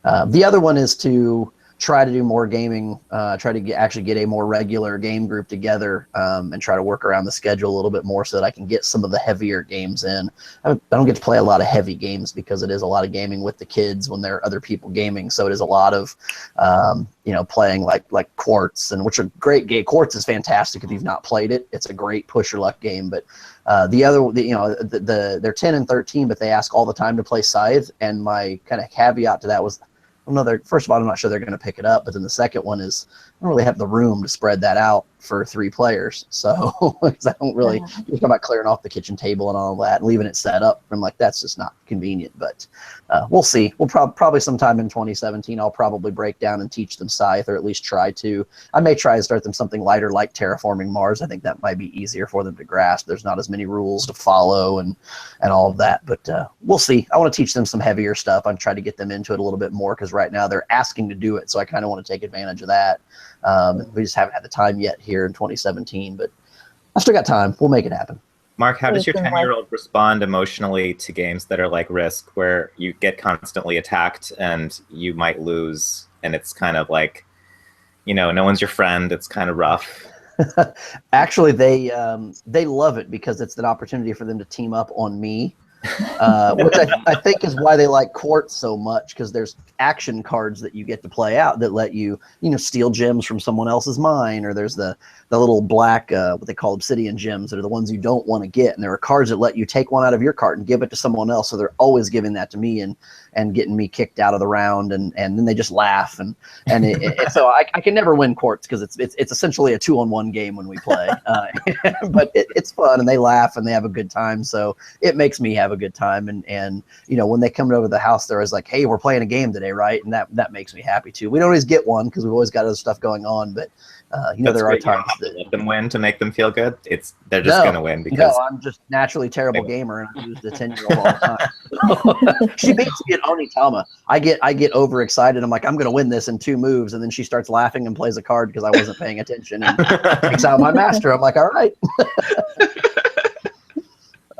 The other one is to try to do more gaming, try to actually get a more regular game group together, and try to work around the schedule a little bit more so that I can get some of the heavier games in. I don't get to play a lot of heavy games because it is a lot of gaming with the kids when there are other people gaming. So it is a lot of, playing like Quartz, and which are great game. Quartz is fantastic if you've not played it. It's a great push your luck game. But they're 10 and 13, but they ask all the time to play Scythe. And my kind of caveat to that was, first of all, I'm not sure they're going to pick it up. But then the second one is I don't really have the room to spread that out for 3 players. So because I don't really, you're talking about clearing off the kitchen table and all of that and leaving it set up. I'm like, that's just not convenient. But we'll see. We'll probably sometime in 2017, I'll probably break down and teach them Scythe, or at least try to. I may try to start them something lighter like Terraforming Mars. I think that might be easier for them to grasp. There's not as many rules to follow and all of that. But we'll see. I want to teach them some heavier stuff. I'm trying to get them into it a little bit more because right now they're asking to do it. So I kind of want to take advantage of that. We just haven't had the time yet here in 2017, but I still got time. We'll make it happen. Mark, how does your 10-year-old respond emotionally to games that are like Risk, where you get constantly attacked and you might lose, and it's kind of like, no one's your friend. It's kind of rough. Actually, they love it because it's an opportunity for them to team up on me. Which I think is why they like Quartz so much, because there's action cards that you get to play out that let you, steal gems from someone else's mine, or there's the little black, what they call obsidian gems that are the ones you don't want to get. And there are cards that let you take one out of your cart and give it to someone else. So they're always giving that to me and getting me kicked out of the round. And then they just laugh. So I can never win Quartz because it's essentially a 2-on-1 game when we play. But it's fun and they laugh and they have a good time. So it makes me have a good time. And when they come over to the house, they're always like, hey, we're playing a game today, right? And that makes me happy too. We don't always get one because we've always got other stuff going on, but there are times that let them win to make them feel good. They're just going to win because I'm just naturally terrible gamer and I lose the 10-year-old all the time. She beats me at Onitama. I get overexcited. I'm like, I'm going to win this in 2 moves, and then she starts laughing and plays a card because I wasn't paying attention and takes out my master. I'm like, all right.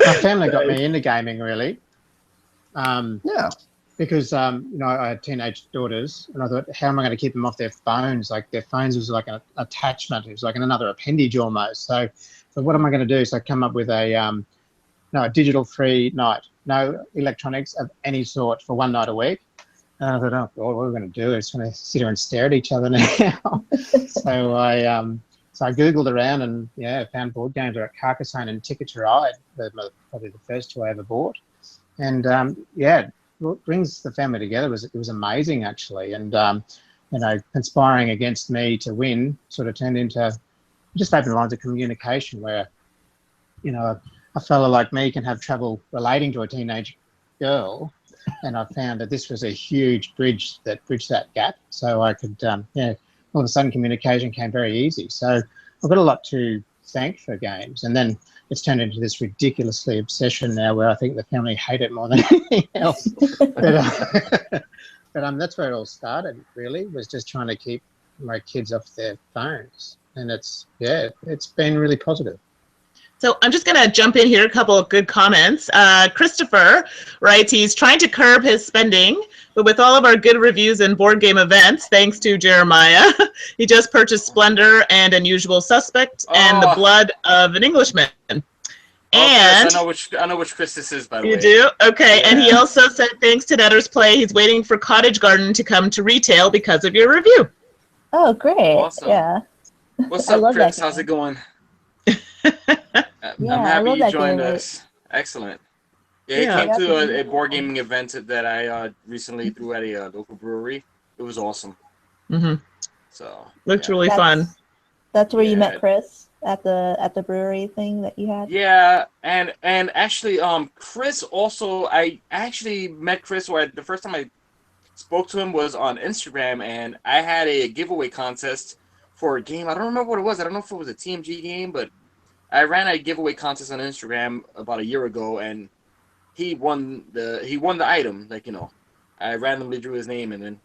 My family got me into gaming, really. Because I had teenage daughters, and I thought, how am I going to keep them off their phones? Like their phones was like an attachment. It was like another appendage almost. So what am I going to do? So I come up with a digital-free night, no electronics of any sort for 1 night a week. And I thought, oh, God, what are we going to do? We're just going to sit here and stare at each other now. So I Googled around and found board games at Carcassonne and Ticket to Ride. They're probably the first 2 I ever bought. And what brings the family together it was amazing, actually. And conspiring against me to win sort of turned into just open lines of communication where a fellow like me can have trouble relating to a teenage girl, and I found that this was a huge bridge that bridged that gap. So I could all of a sudden communication came very easy. So I've got a lot to thank for games, and then it's turned into this ridiculously obsession now where I think the family hate it more than anything else. But that's where it all started, really, was just trying to keep my kids off their phones. And it's been really positive. So I'm just going to jump in here, a couple of good comments. Christopher writes, he's trying to curb his spending, but with all of our good reviews and board game events, thanks to Jeremiah, he just purchased Splendor and Unusual Suspect and The Blood of an Englishman. And Chris, I know which Chris this is, by the way. You do? Okay. Yeah. And he also said, thanks to Nettersplay, he's waiting for Cottage Garden to come to retail because of your review. Oh, great. Awesome. Yeah. What's I up, love Chris? that How's it going? I'm I happy love you that joined game. us. Excellent. Yeah, he Yeah. came to a board gaming event that I recently threw at a local brewery. It was awesome. Mm-hmm. So Looked really fun. That's where you met Chris at the brewery thing that you had. Yeah, and actually, Chris also. I actually met Chris, or the first time I spoke to him was on Instagram, and I had a giveaway contest for a game. I don't remember what it was. I don't know if it was a TMG game, but I ran a giveaway contest on Instagram about a year ago, and he won the item. Like, I randomly drew his name, and then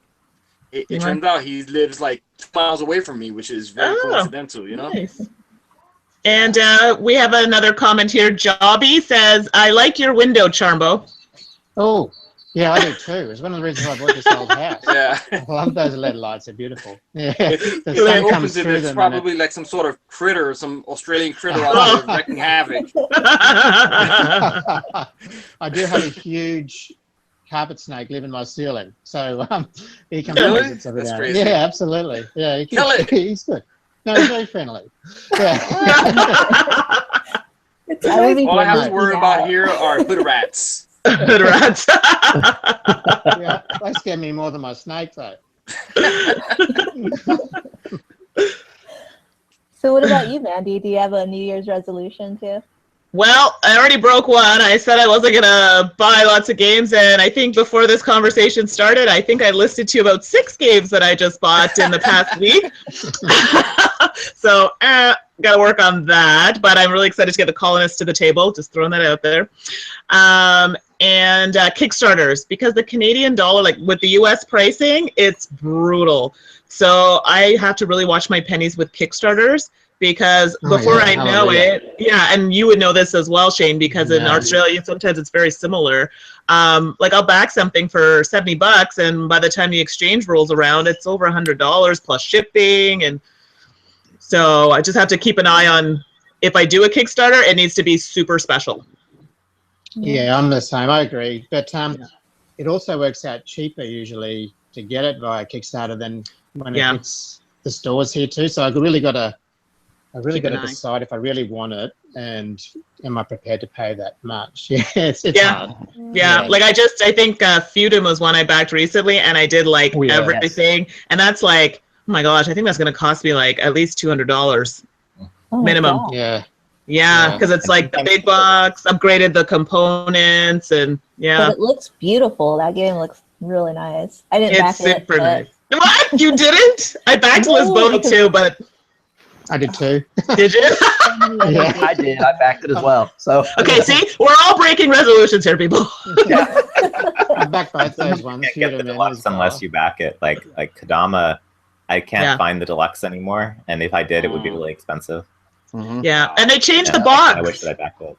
it turns out he lives like 2 miles away from me, which is very coincidental. Nice. And we have another comment here. Jobby says, "I like your window, Charmbo." Oh, Yeah, I do too. It's one of the reasons why I bought this old house. Yeah. I love those LED lights. They're beautiful. Yeah. If The he sun comes opens it, through it's them and probably like some sort of critter, some Australian critter out there wrecking havoc. I do have a huge carpet snake live in my ceiling, so he comes Really? and visits every That's now. crazy. Yeah, absolutely. Yeah, Kill it. He's good. No, he's very friendly. Yeah. I would be All I have to freaking worry out. about here are hood rats. Hood rats. Yeah, they scare me more than my snake, though. So what about you, Mandy? Do you have a New Year's resolution too? Well, I already broke one. I said I wasn't going to buy lots of games, and I think before this conversation started, I think I listed to you about 6 games that I just bought in the past week. So, got to work on that, but I'm really excited to get the colonists to the table, just throwing that out there. And Kickstarters, because the Canadian dollar, like with the US pricing, it's brutal. So I have to really watch my pennies with Kickstarters, because before I know it, yeah, and you would know this as well, Shane, because in Australia, sometimes it's very similar. Like I'll back something for $70, and by the time the exchange rolls around, it's over $100 plus shipping. And so I just have to keep an eye on, if I do a Kickstarter, it needs to be super special. Yeah, I'm the same. I agree. But it also works out cheaper usually to get it via Kickstarter than when it hits the stores here too. So I really got to decide if I really want it, and am I prepared to pay that much? Yeah, it's hard. Yeah, like I think Feudum was one I backed recently, and I did like everything, and that's like, oh my gosh, I think that's going to cost me like at least $200 minimum. God. Yeah, because it's like the big box, upgraded the components, and But it looks beautiful. That game looks really nice. I didn't back it. It's super nice. What? You didn't? I backed Lisbona too, but I did too. Did you? Yeah, I did. I backed it as well. So okay, see, we're all breaking resolutions here, people. I backed both those ones. You can't get the deluxe unless you back it. Like Kodama, I can't find the deluxe anymore, and if I did, it would be really expensive. Yeah, and they changed the box. I wish that I backed it.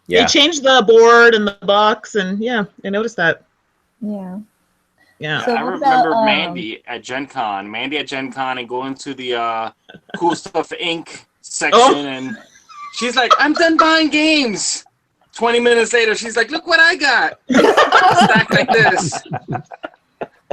Yeah. They changed the board and the box, and I noticed that. Yeah. Yeah. So I remember Mandy at Gen Con. And going to the Cool Stuff Inc. section, and she's like, I'm done buying games. 20 minutes later, she's like, look what I got. Stacked like this.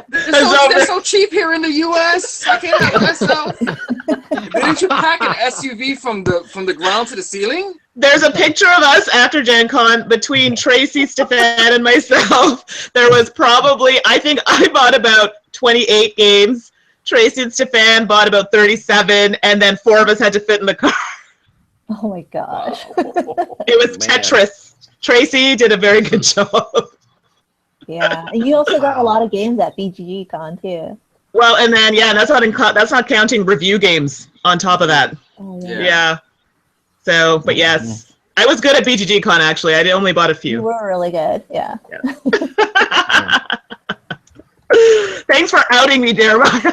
They're so cheap here in the U.S. I can't help myself. Didn't you pack an SUV from the ground to the ceiling? There's a picture of us after Gen Con between Tracy, Stefan, and myself. There was probably, I think I bought about 28 games. Tracy and Stefan bought about 37, and then 4 of us had to fit in the car. Oh my gosh. It was Tetris. Tracy did a very good job. Yeah, and you also got a lot of games at BGG Con too. Well, and then that's not counting review games on top of that. Oh, Yeah. So, but yes, I was good at BGG Con actually. I only bought a few. You were really good. Yeah. Thanks for outing me, Jeremiah.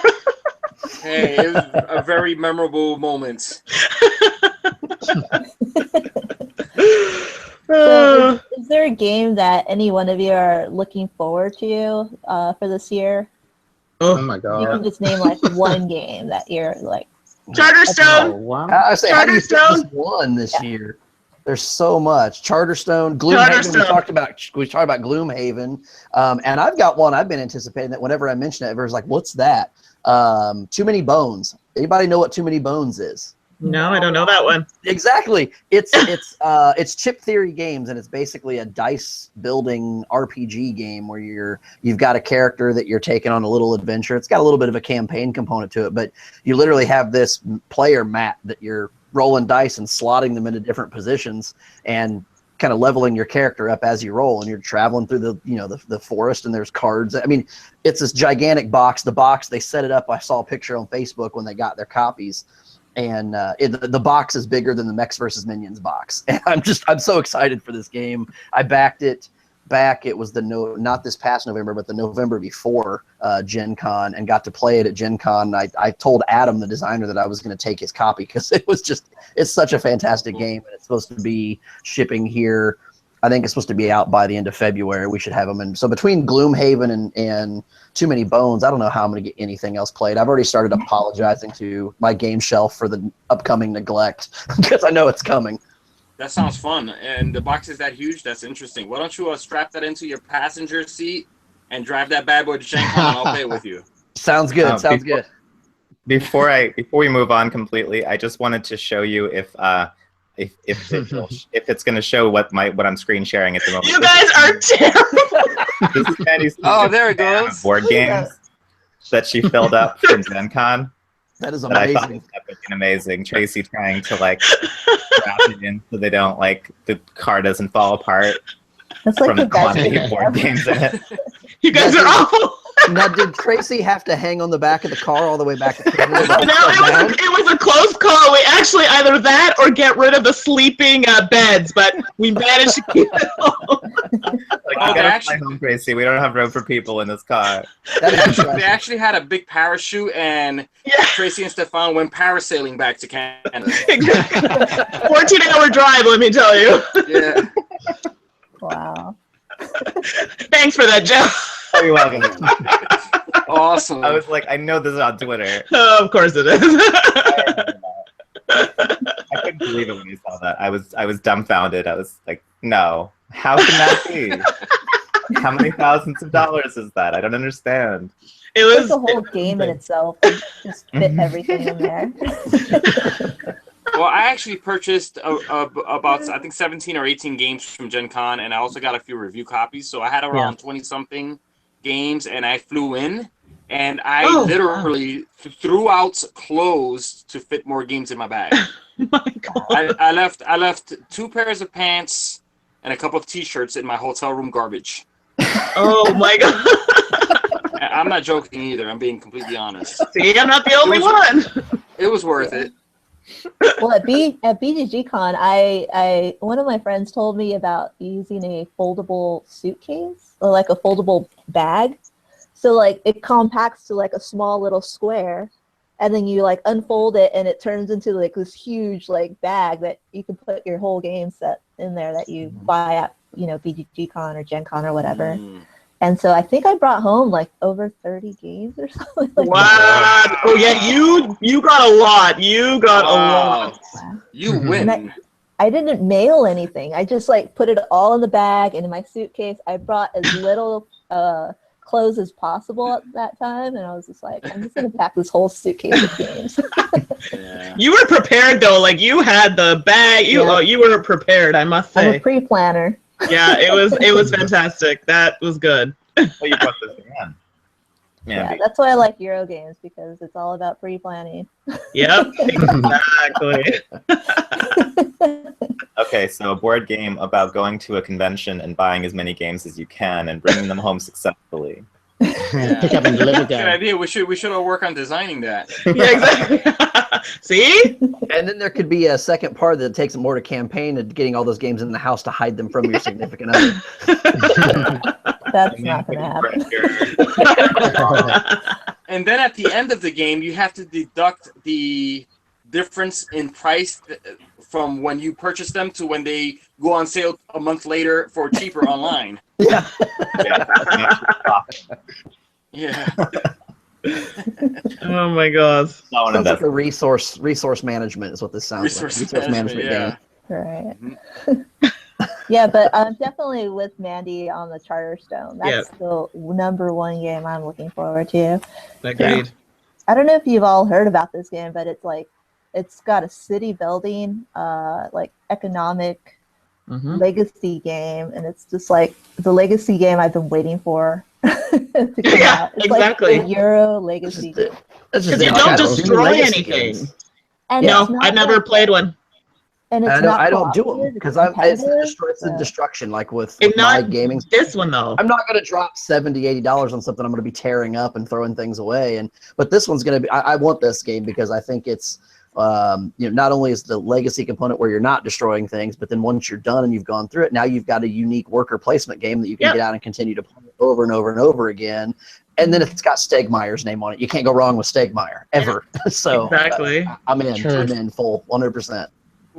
Hey, it was a very memorable moment. So is there a game that any one of you are looking forward to for this year? Oh my god! You can just name like one game that you're like. Charterstone. Oh, wow. I say, how do you pick Charterstone. just one this year? There's so much. Charterstone, Gloomhaven. We talked about Gloomhaven, and I've got one I've been anticipating that whenever I mention it, everyone's like, "What's that?" Too Many Bones. Anybody know what Too Many Bones is? No, I don't know that one. Exactly. It's Chip Theory Games, and it's basically a dice building RPG game where you've got a character that you're taking on a little adventure. It's got a little bit of a campaign component to it, but you literally have this player mat that you're rolling dice and slotting them into different positions and kind of leveling your character up as you roll, and you're traveling through the forest, and there's cards. I mean, it's this gigantic box. The box, they set it up. I saw a picture on Facebook when they got their copies. And the box is bigger than the Mechs vs. Minions box. And I'm so excited for this game. I backed it back. It was not this past November, but the November before Gen Con, and got to play it at Gen Con. I told Adam, the designer, that I was going to take his copy because it's such a fantastic game. And it's supposed to be shipping here I think it's supposed to be out by the end of February. We should have them. And so between Gloomhaven and Too Many Bones, I don't know how I'm going to get anything else played. I've already started apologizing to my game shelf for the upcoming neglect because I know it's coming. That sounds fun. And the box is that huge? That's interesting. Why don't you strap that into your passenger seat and drive that bad boy to Gen Con and I'll play it with you. Sounds good. Sounds good. Before we move on completely, I just wanted to show you if it's going to show what I'm screen sharing at the moment. You guys are terrible. This is Mandy's there it goes. Board games that she filled up from Gen Con. That is That I thought amazing. was epic and amazing. Tracy trying to wrap it in so they don't the car doesn't fall apart That's like from the the best quantity thing of board ever. games in it. You guys are awful. Now, did Tracy have to hang on the back of the car all the way back to Canada? No, it was a close call. We actually either that or get rid of the sleeping beds, but we managed to keep it home. You gotta fly home, Tracy. We don't have room for people in this car. They actually had a big parachute, and Tracy and Stefan went parasailing back to Canada. Exactly. 14-hour drive, let me tell you. Yeah. Wow. Thanks for that, Joe. Oh, you're welcome. Awesome. I was like, I know this is on Twitter. Oh, of course it is. I couldn't believe it when you saw that. I was dumbfounded. I was like, no. How can that be? How many thousands of dollars is that? I don't understand. It It's was a whole game in itself. It just fit everything in there. Well, I actually purchased about, I think, 17 or 18 games from Gen Con, and I also got a few review copies. So I had around 20-something games, and I flew in, and I literally threw out clothes to fit more games in my bag. my God. I left 2 pairs of pants and a couple of T-shirts in my hotel room garbage. Oh, my God. I'm not joking either. I'm being completely honest. See, I'm not the only one. It was worth it. Well, at BGG-Con, one of my friends told me about using a foldable suitcase or like a foldable bag. So like it compacts to like a small little square, and then you like unfold it, and it turns into like this huge like bag that you can put your whole game set in there that you buy at BGG-Con or Gen Con or whatever. And so I think I brought home like over 30 games or something. Like Wow. Oh, yeah, you got a lot. You got a lot. You win. And I didn't mail anything. I just like put it all in the bag and in my suitcase. I brought as little clothes as possible at that time. And I was just like, I'm just going to pack this whole suitcase of games. Yeah. You were prepared, though. Like, you had the bag. You were prepared, I must I'm say. a pre-planner. Yeah, it was fantastic. That was good. Well, you brought this in. Yeah, that's why I like Euro games, because it's all about pre-planning. Yep, exactly. Okay, so a board game about going to a convention and buying as many games as you can and bringing them home successfully. Pick up and deliver Good game. idea. We should all work on designing that. Yeah, exactly. See? And then there could be a second part that takes more to campaign and getting all those games in the house to hide them from your significant other. That's not going to happen. And then at the end of the game, you have to deduct the difference in price from when you purchase them to when they go on sale a month later for cheaper online. Yeah. Yeah. Oh my God. Sounds like a resource management is what this sounds like. Resource management yeah. game. Right. Yeah, but I'm definitely with Mandy on the Charterstone. That's the #1 game I'm looking forward to. Agreed. I don't know if you've all heard about this game, but it's got a city building, like economic legacy game, and it's just like the legacy game I've been waiting for to come out. It's exactly. like a Euro legacy game. Because you don't destroy anything. And No, I've never played one. And it's I don't do them cooperative, because it's a competitive, destruction. Like with It's my not gaming, this one though. I'm not going to drop $70, $80 on something I'm going to be tearing up and throwing things away. But this one's going to be. I want this game because I think it's not only is the legacy component where you're not destroying things, but then once you're done and you've gone through it, now you've got a unique worker placement game that you can get out and continue to play over and over and over again. And then it's got Stegmeyer's name on it. You can't go wrong with Stegmeyer ever. So exactly. I'm in. True. I'm in full 100%.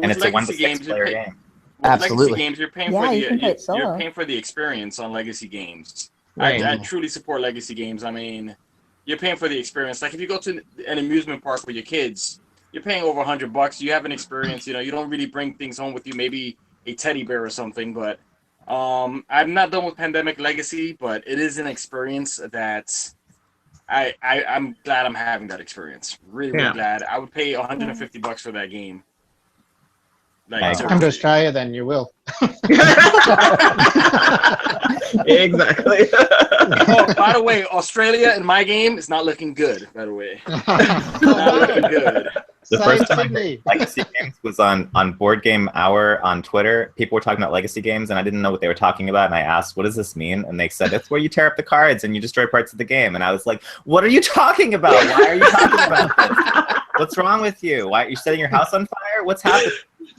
And it's a Legacy 1 to 6 player game. Absolutely. Legacy games, you're paying Yeah, for you can play it you're solo. paying for the experience on legacy games. Right. I truly support legacy games. I mean, you're paying for the experience. Like if you go to an amusement park with your kids, you're paying over $100. You have an experience. You know, you don't really bring things home with you. Maybe a teddy bear or something. But I'm not done with Pandemic Legacy, but it is an experience that I'm glad I'm having that experience. Really, really glad. I would pay $150 for that game. Like, Come to Australia, then you will. Exactly. Oh, by the way, Australia in my game is not looking good. By the way, not looking good. The Same first time I Sydney. heard legacy games was on Board Game Hour on Twitter. People were talking about legacy games, and I didn't know what they were talking about. And I asked, "What does this mean?" And they said, "It's where you tear up the cards and you destroy parts of the game." And I was like, "What are you talking about? Why are you talking about this? What's wrong with you? Why are you setting your house on fire? What's happening?"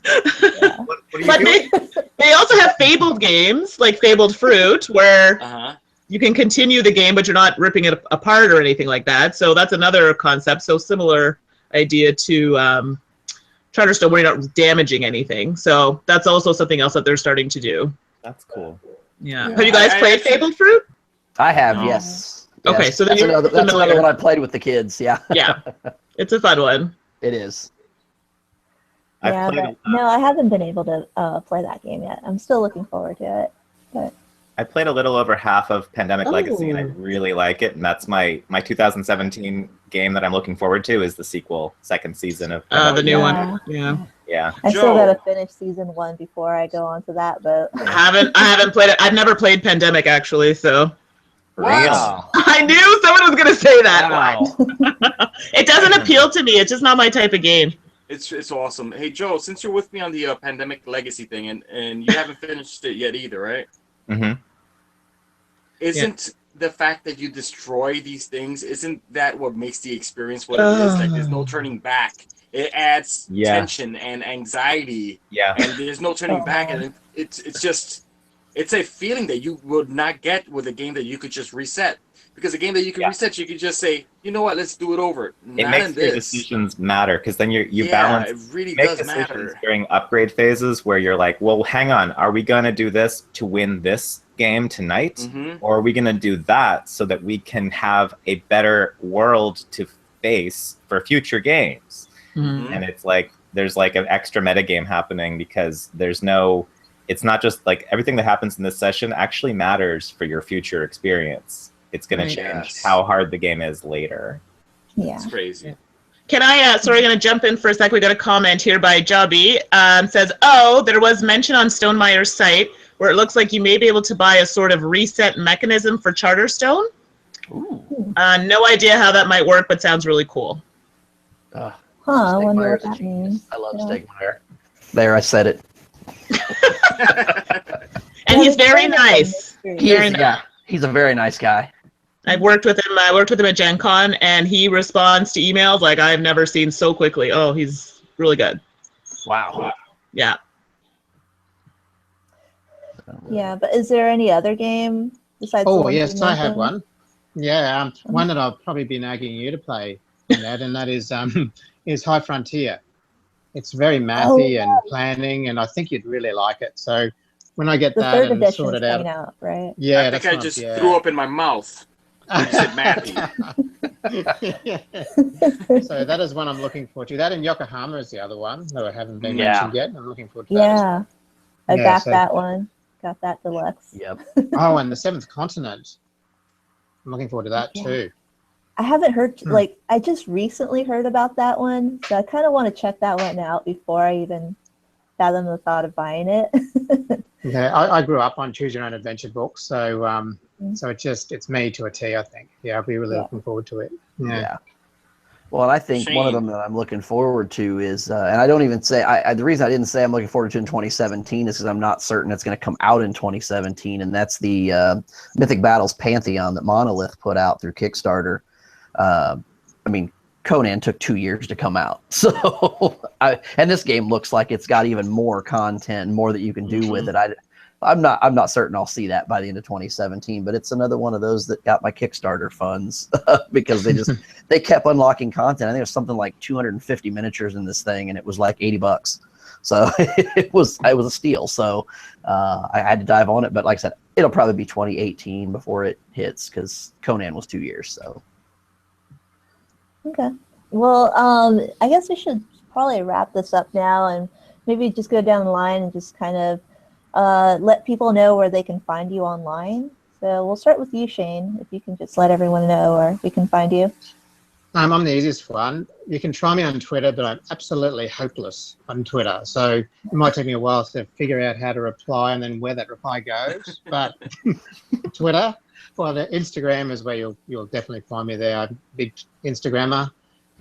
What are you But doing? they also have fabled games, like Fabled Fruit, where you can continue the game, but you're not ripping it apart or anything like that. So that's another concept. So similar idea to Charterstone, where you're not damaging anything. So that's also something else that they're starting to do. That's cool. Yeah. Have you guys played Fabled Fruit? I have, No. yes. Okay, Yes. so then that's another one I played with the kids. Yeah. Yeah, it's a fun one. It is. Yeah, but no, I haven't been able to play that game yet. I'm still looking forward to it. But I played a little over half of Pandemic Legacy, and I Oh. really like it. And that's my 2017 game that I'm looking forward to is the sequel, second season of The new Yeah. one. Yeah. Yeah. I still Joe. gotta finish season 1 before I go on to that boat. I haven't played it. I've never played Pandemic actually, so Wow. I knew someone was gonna say that. Wow. It doesn't appeal to me. It's just not my type of game. It's awesome. Hey Joe, since you're with me on the Pandemic Legacy thing, and you haven't finished it yet either, right? Mm-hmm. Isn't the fact that you destroy these things, isn't that what makes the experience what it is? Like there's no turning back. It adds tension and anxiety. Yeah. And there's no turning back, and it's just a feeling that you would not get with a game that you could just reset. Because a game that you can reset, you could just say, you know what, let's do it over. It makes your decisions matter because then you balance. It really make does decisions matter. during upgrade phases where you're like, well, hang on, are we gonna do this to win this game tonight, Mm-hmm. or are we gonna do that so that we can have a better world to face for future games? Mhm. And it's like there's like an extra metagame happening because there's no. It's not just like everything that happens in this session actually matters for your future experience. It's going to change how hard the game is later. Yeah. It's crazy. Can I, sorry, I'm going to jump in for a sec. We got a comment here by Jubby. Says, oh, there was mention on Stonemeyer's site where it looks like you may be able to buy a sort of reset mechanism for Charterstone. Ooh. No idea how that might work, but sounds really cool. Huh, I wonder what Stegmaier's a that genius. means. I love Yeah. Stegmaier. There, I said it. And he's very nice. He is, yeah. He's a very nice guy. I've worked with him. I worked with him at Gen Con, and he responds to emails like I've never seen so quickly. Oh, he's really good. Wow. Yeah. Yeah, but is there any other game besides? the Oh, ones you yes, I have mentioned? one. Yeah, one that I'll probably be nagging you to play, Annette, and that is High Frontier. It's very mathy and planning, and I think you'd really like it. So when I get The that third and edition sort is it out, coming out, right? yeah, I that's think I what- just yeah. threw up in my mouth. You said Matthew. So that is one I'm looking forward to. That and Yokohama is the other one that I haven't been Yeah. mentioned yet. I'm looking forward to that. as well. Yeah, I Yeah, got so- that one. Got that deluxe. Yep. Oh, and the Seventh Continent. I'm looking forward to that Yeah. too. I haven't heard, like, I just recently heard about that one, so I kind of want to check that one out before I even fathom the thought of buying it. Yeah, I grew up on Choose Your Own Adventure books, so so it's me to a T, I think. Yeah, I'll be really Yeah. looking forward to it. Yeah. Yeah. Well, and I think one of Shane. them that I'm looking forward to is, and I don't even say, the reason I didn't say I'm looking forward to in 2017 is because I'm not certain it's going to come out in 2017, and that's the Mythic Battles Pantheon that Monolith put out through Kickstarter. I mean, Conan took 2 years to come out, so and this game looks like it's got even more content, more that you can do with it. I'm not certain I'll see that by the end of 2017, but it's another one of those that got my Kickstarter funds because they kept unlocking content. I think it was something like 250 miniatures in this thing, and it was like $80. So it was a steal. So I had to dive on it. But like I said, it'll probably be 2018 before it hits because Conan was 2 years. So Okay. Well, I guess we should probably wrap this up now and maybe just go down the line and just kind of let people know where they can find you online. So we'll start with you, Shane, if you can just let everyone know where we can find you. I'm the easiest one. You can try me on Twitter, but I'm absolutely hopeless on Twitter. So it might take me a while to figure out how to reply and then where that reply goes. But Twitter, well, the Instagram is where you'll definitely find me there. I'm a big Instagrammer,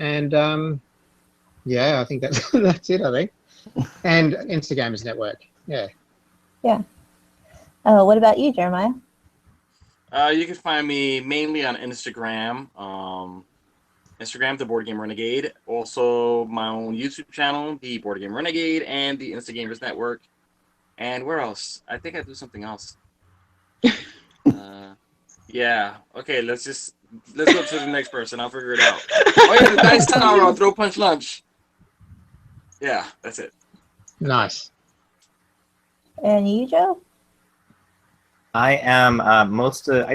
and yeah, I think that's that's it. I think, and Insta Gamers Network. Yeah. Yeah. What about you, Jeremiah? You can find me mainly on Instagram. Instagram, the Board Game Renegade. Also, my own YouTube channel, the Board Game Renegade, and the Insta Gamers Network. And where else? I think I do something else. Yeah. Okay. Let's go to the next person. I'll figure it out. Oh yeah, the Dice Tower on Throw Punch Lunch. Yeah, that's it. Nice. And you, Joe? I am I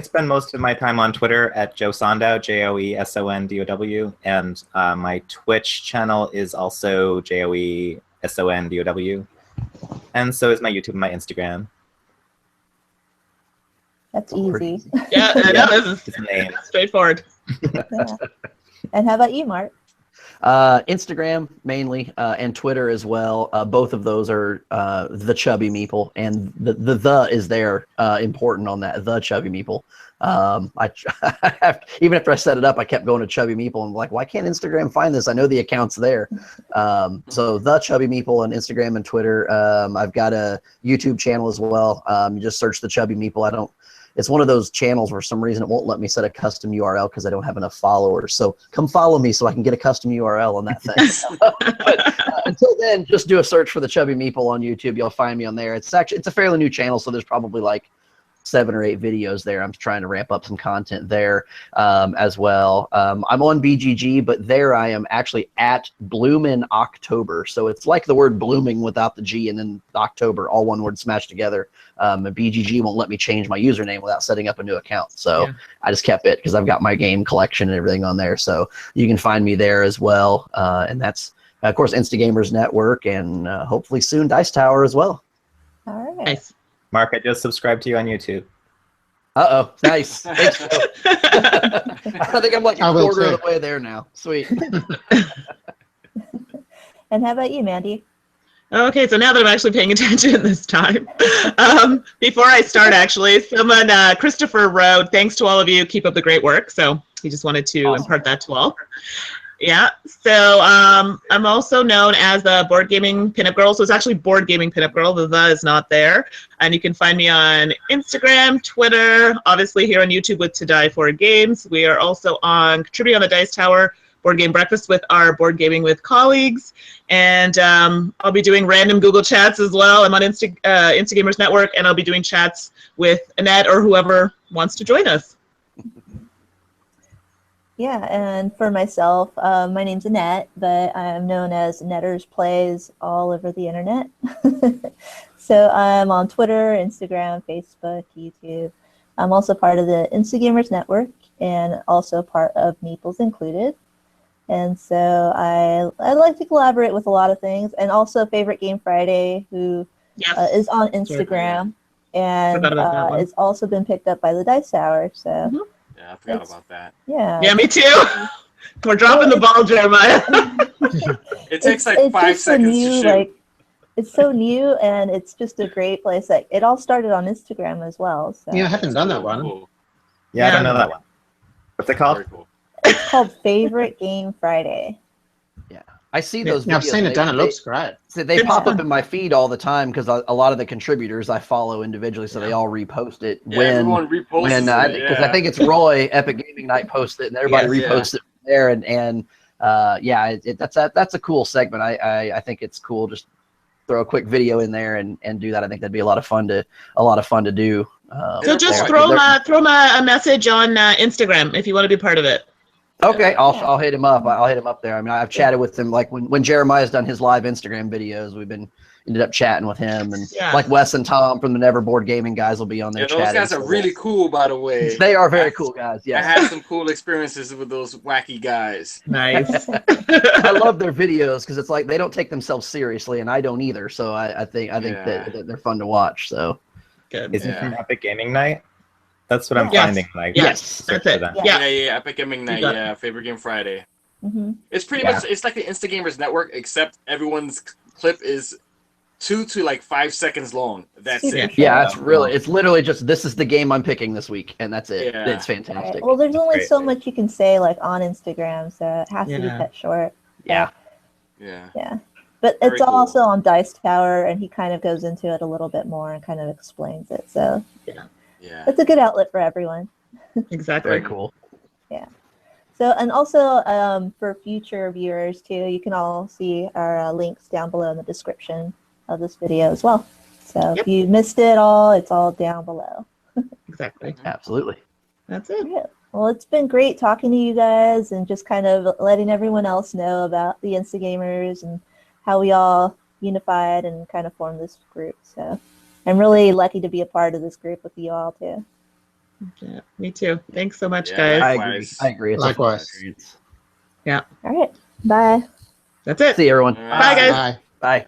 spend most of my time on Twitter at JoeSondow, JoeSondow, and my Twitch channel is also JoeSondow, and so is my YouTube and my Instagram. That's easy. Yeah, It's a name. straightforward. Yeah. And how about you, Mark? Instagram mainly, and Twitter as well. Both of those are the Chubby Meeple, and the is there important on that, the Chubby Meeple. Even after I set it up, I kept going to Chubby Meeple and like, why can't Instagram find this? I know the account's there. So the Chubby Meeple on Instagram and Twitter. I've got a YouTube channel as well. You just search the Chubby Meeple. It's one of those channels where for some reason it won't let me set a custom URL because I don't have enough followers. So come follow me so I can get a custom URL on that thing. But until then, just do a search for the Chubby Meeple on YouTube. You'll find me on there. It's a fairly new channel, so there's probably like 7 or 8 videos there. I'm trying to ramp up some content there as well. I'm on BGG, but there I am actually at bloominoctober. So it's like the word blooming without the G and then October, all one word smashed together. And BGG won't let me change my username without setting up a new account. So yeah. I just kept it because I've got my game collection and everything on there. So you can find me there as well. And that's, of course, Insta Gamers Network and hopefully soon Dice Tower as well. All right. Nice. Mark, I just subscribed to you on YouTube. Uh-oh. Nice. Thanks, Joe. I think I'm like a quarter of the way there now. Sweet. And how about you, Mandi? Okay, so now that I'm actually paying attention this time, before I start, actually, someone, Christopher wrote, thanks to all of you, keep up the great work. So he just wanted to impart that to all. Yeah, so I'm also known as the Board Gaming Pinup Girl. So it's actually Board Gaming Pinup Girl. The is not there. And you can find me on Instagram, Twitter, obviously here on YouTube with To Die For Games. We are also contributing on the Dice Tower Board Game Breakfast with our Board Gaming with colleagues. And I'll be doing random Google chats as well. I'm on Insta Gamers Network, and I'll be doing chats with Annette or whoever wants to join us. Yeah, and for myself, my name's Annette, but I'm known as Nettersplays all over the internet. So I'm on Twitter, Instagram, Facebook, YouTube. I'm also part of the Insta Gamers Network and also part of Meeples Included. And so I like to collaborate with a lot of things, and also Favorite Game Friday, who is on Instagram and it's also been picked up by the Dice Tower. So. Mm-hmm. Yeah, I forgot about that. Yeah. Yeah, me too. We're dropping the ball, Jeremiah. It takes like 5 seconds to shoot. Like, it's so new, and it's just a great place. Like, it all started on Instagram as well. So. Yeah, I haven't done that one. Cool. Yeah, I don't know that one. What's it called? Very cool. It's called Favorite Game Friday. Yeah, I see those videos. I've seen it done. It looks great. They pop up in my feed all the time because a lot of the contributors I follow individually, so they all repost it. Yeah, everyone reposts it. Because I think it's Roy, Epic Gaming Night, posts it, and everybody reposts it from there. And that's a cool segment. I think it's cool. Just throw a quick video in there and do that. I think that'd be a lot of fun to do. So just throw them a message on Instagram if you want to be part of it. Okay, Yeah. I'll hit him up. I'll hit him up there. I mean, I've chatted with him like when Jeremiah's done his live Instagram videos. We've ended up chatting with him, and Yeah. like Wes and Tom from the Neverboard Gaming guys will be on there Yeah, those chatting. guys are really cool, by the way. They are very cool guys. I Yes. had some cool experiences with those wacky guys. Nice. I love their videos because it's like they don't take themselves seriously, and I don't either. So I think Yeah. that they're fun to watch. So Good. Is it Yeah. from Epic Gaming Night? That's what I'm Yes. finding. Like, Yes, search that's it. for them. Yeah. Yeah, Epic Gaming Night, You got it. yeah, Favorite Game Friday. Hmm. It's pretty Yeah. much, it's like the Insta Gamers Network, except everyone's clip is 2 to like 5 seconds long. That's Super it. short. yeah, it's literally just this is the game I'm picking this week, and that's it. Yeah. It's Right. fantastic. Well, there's only Great. so much you can say like on Instagram, so it has to be Yeah. cut short. Yeah. Yeah. Yeah. But Very it's cool. also on Dice Tower, and he kind of goes into it a little bit more and kind of explains it. So Yeah. it's a good outlet for everyone. Exactly. Very cool. So, and also for future viewers too, you can all see our links down below in the description of this video as well. So if you missed it all, it's all down below. Exactly. Absolutely. That's it. Yeah. Well, it's been great talking to you guys and just kind of letting everyone else know about the Insta Gamers and how we all unified and kind of formed this group. So I'm really lucky to be a part of this group with you all too. Yeah, me too. Thanks so much, Yeah, guys. likewise. I agree. It's a fun Likewise. experience. All right. Bye. That's it. See you, everyone. All right. Bye, guys. Bye. Bye.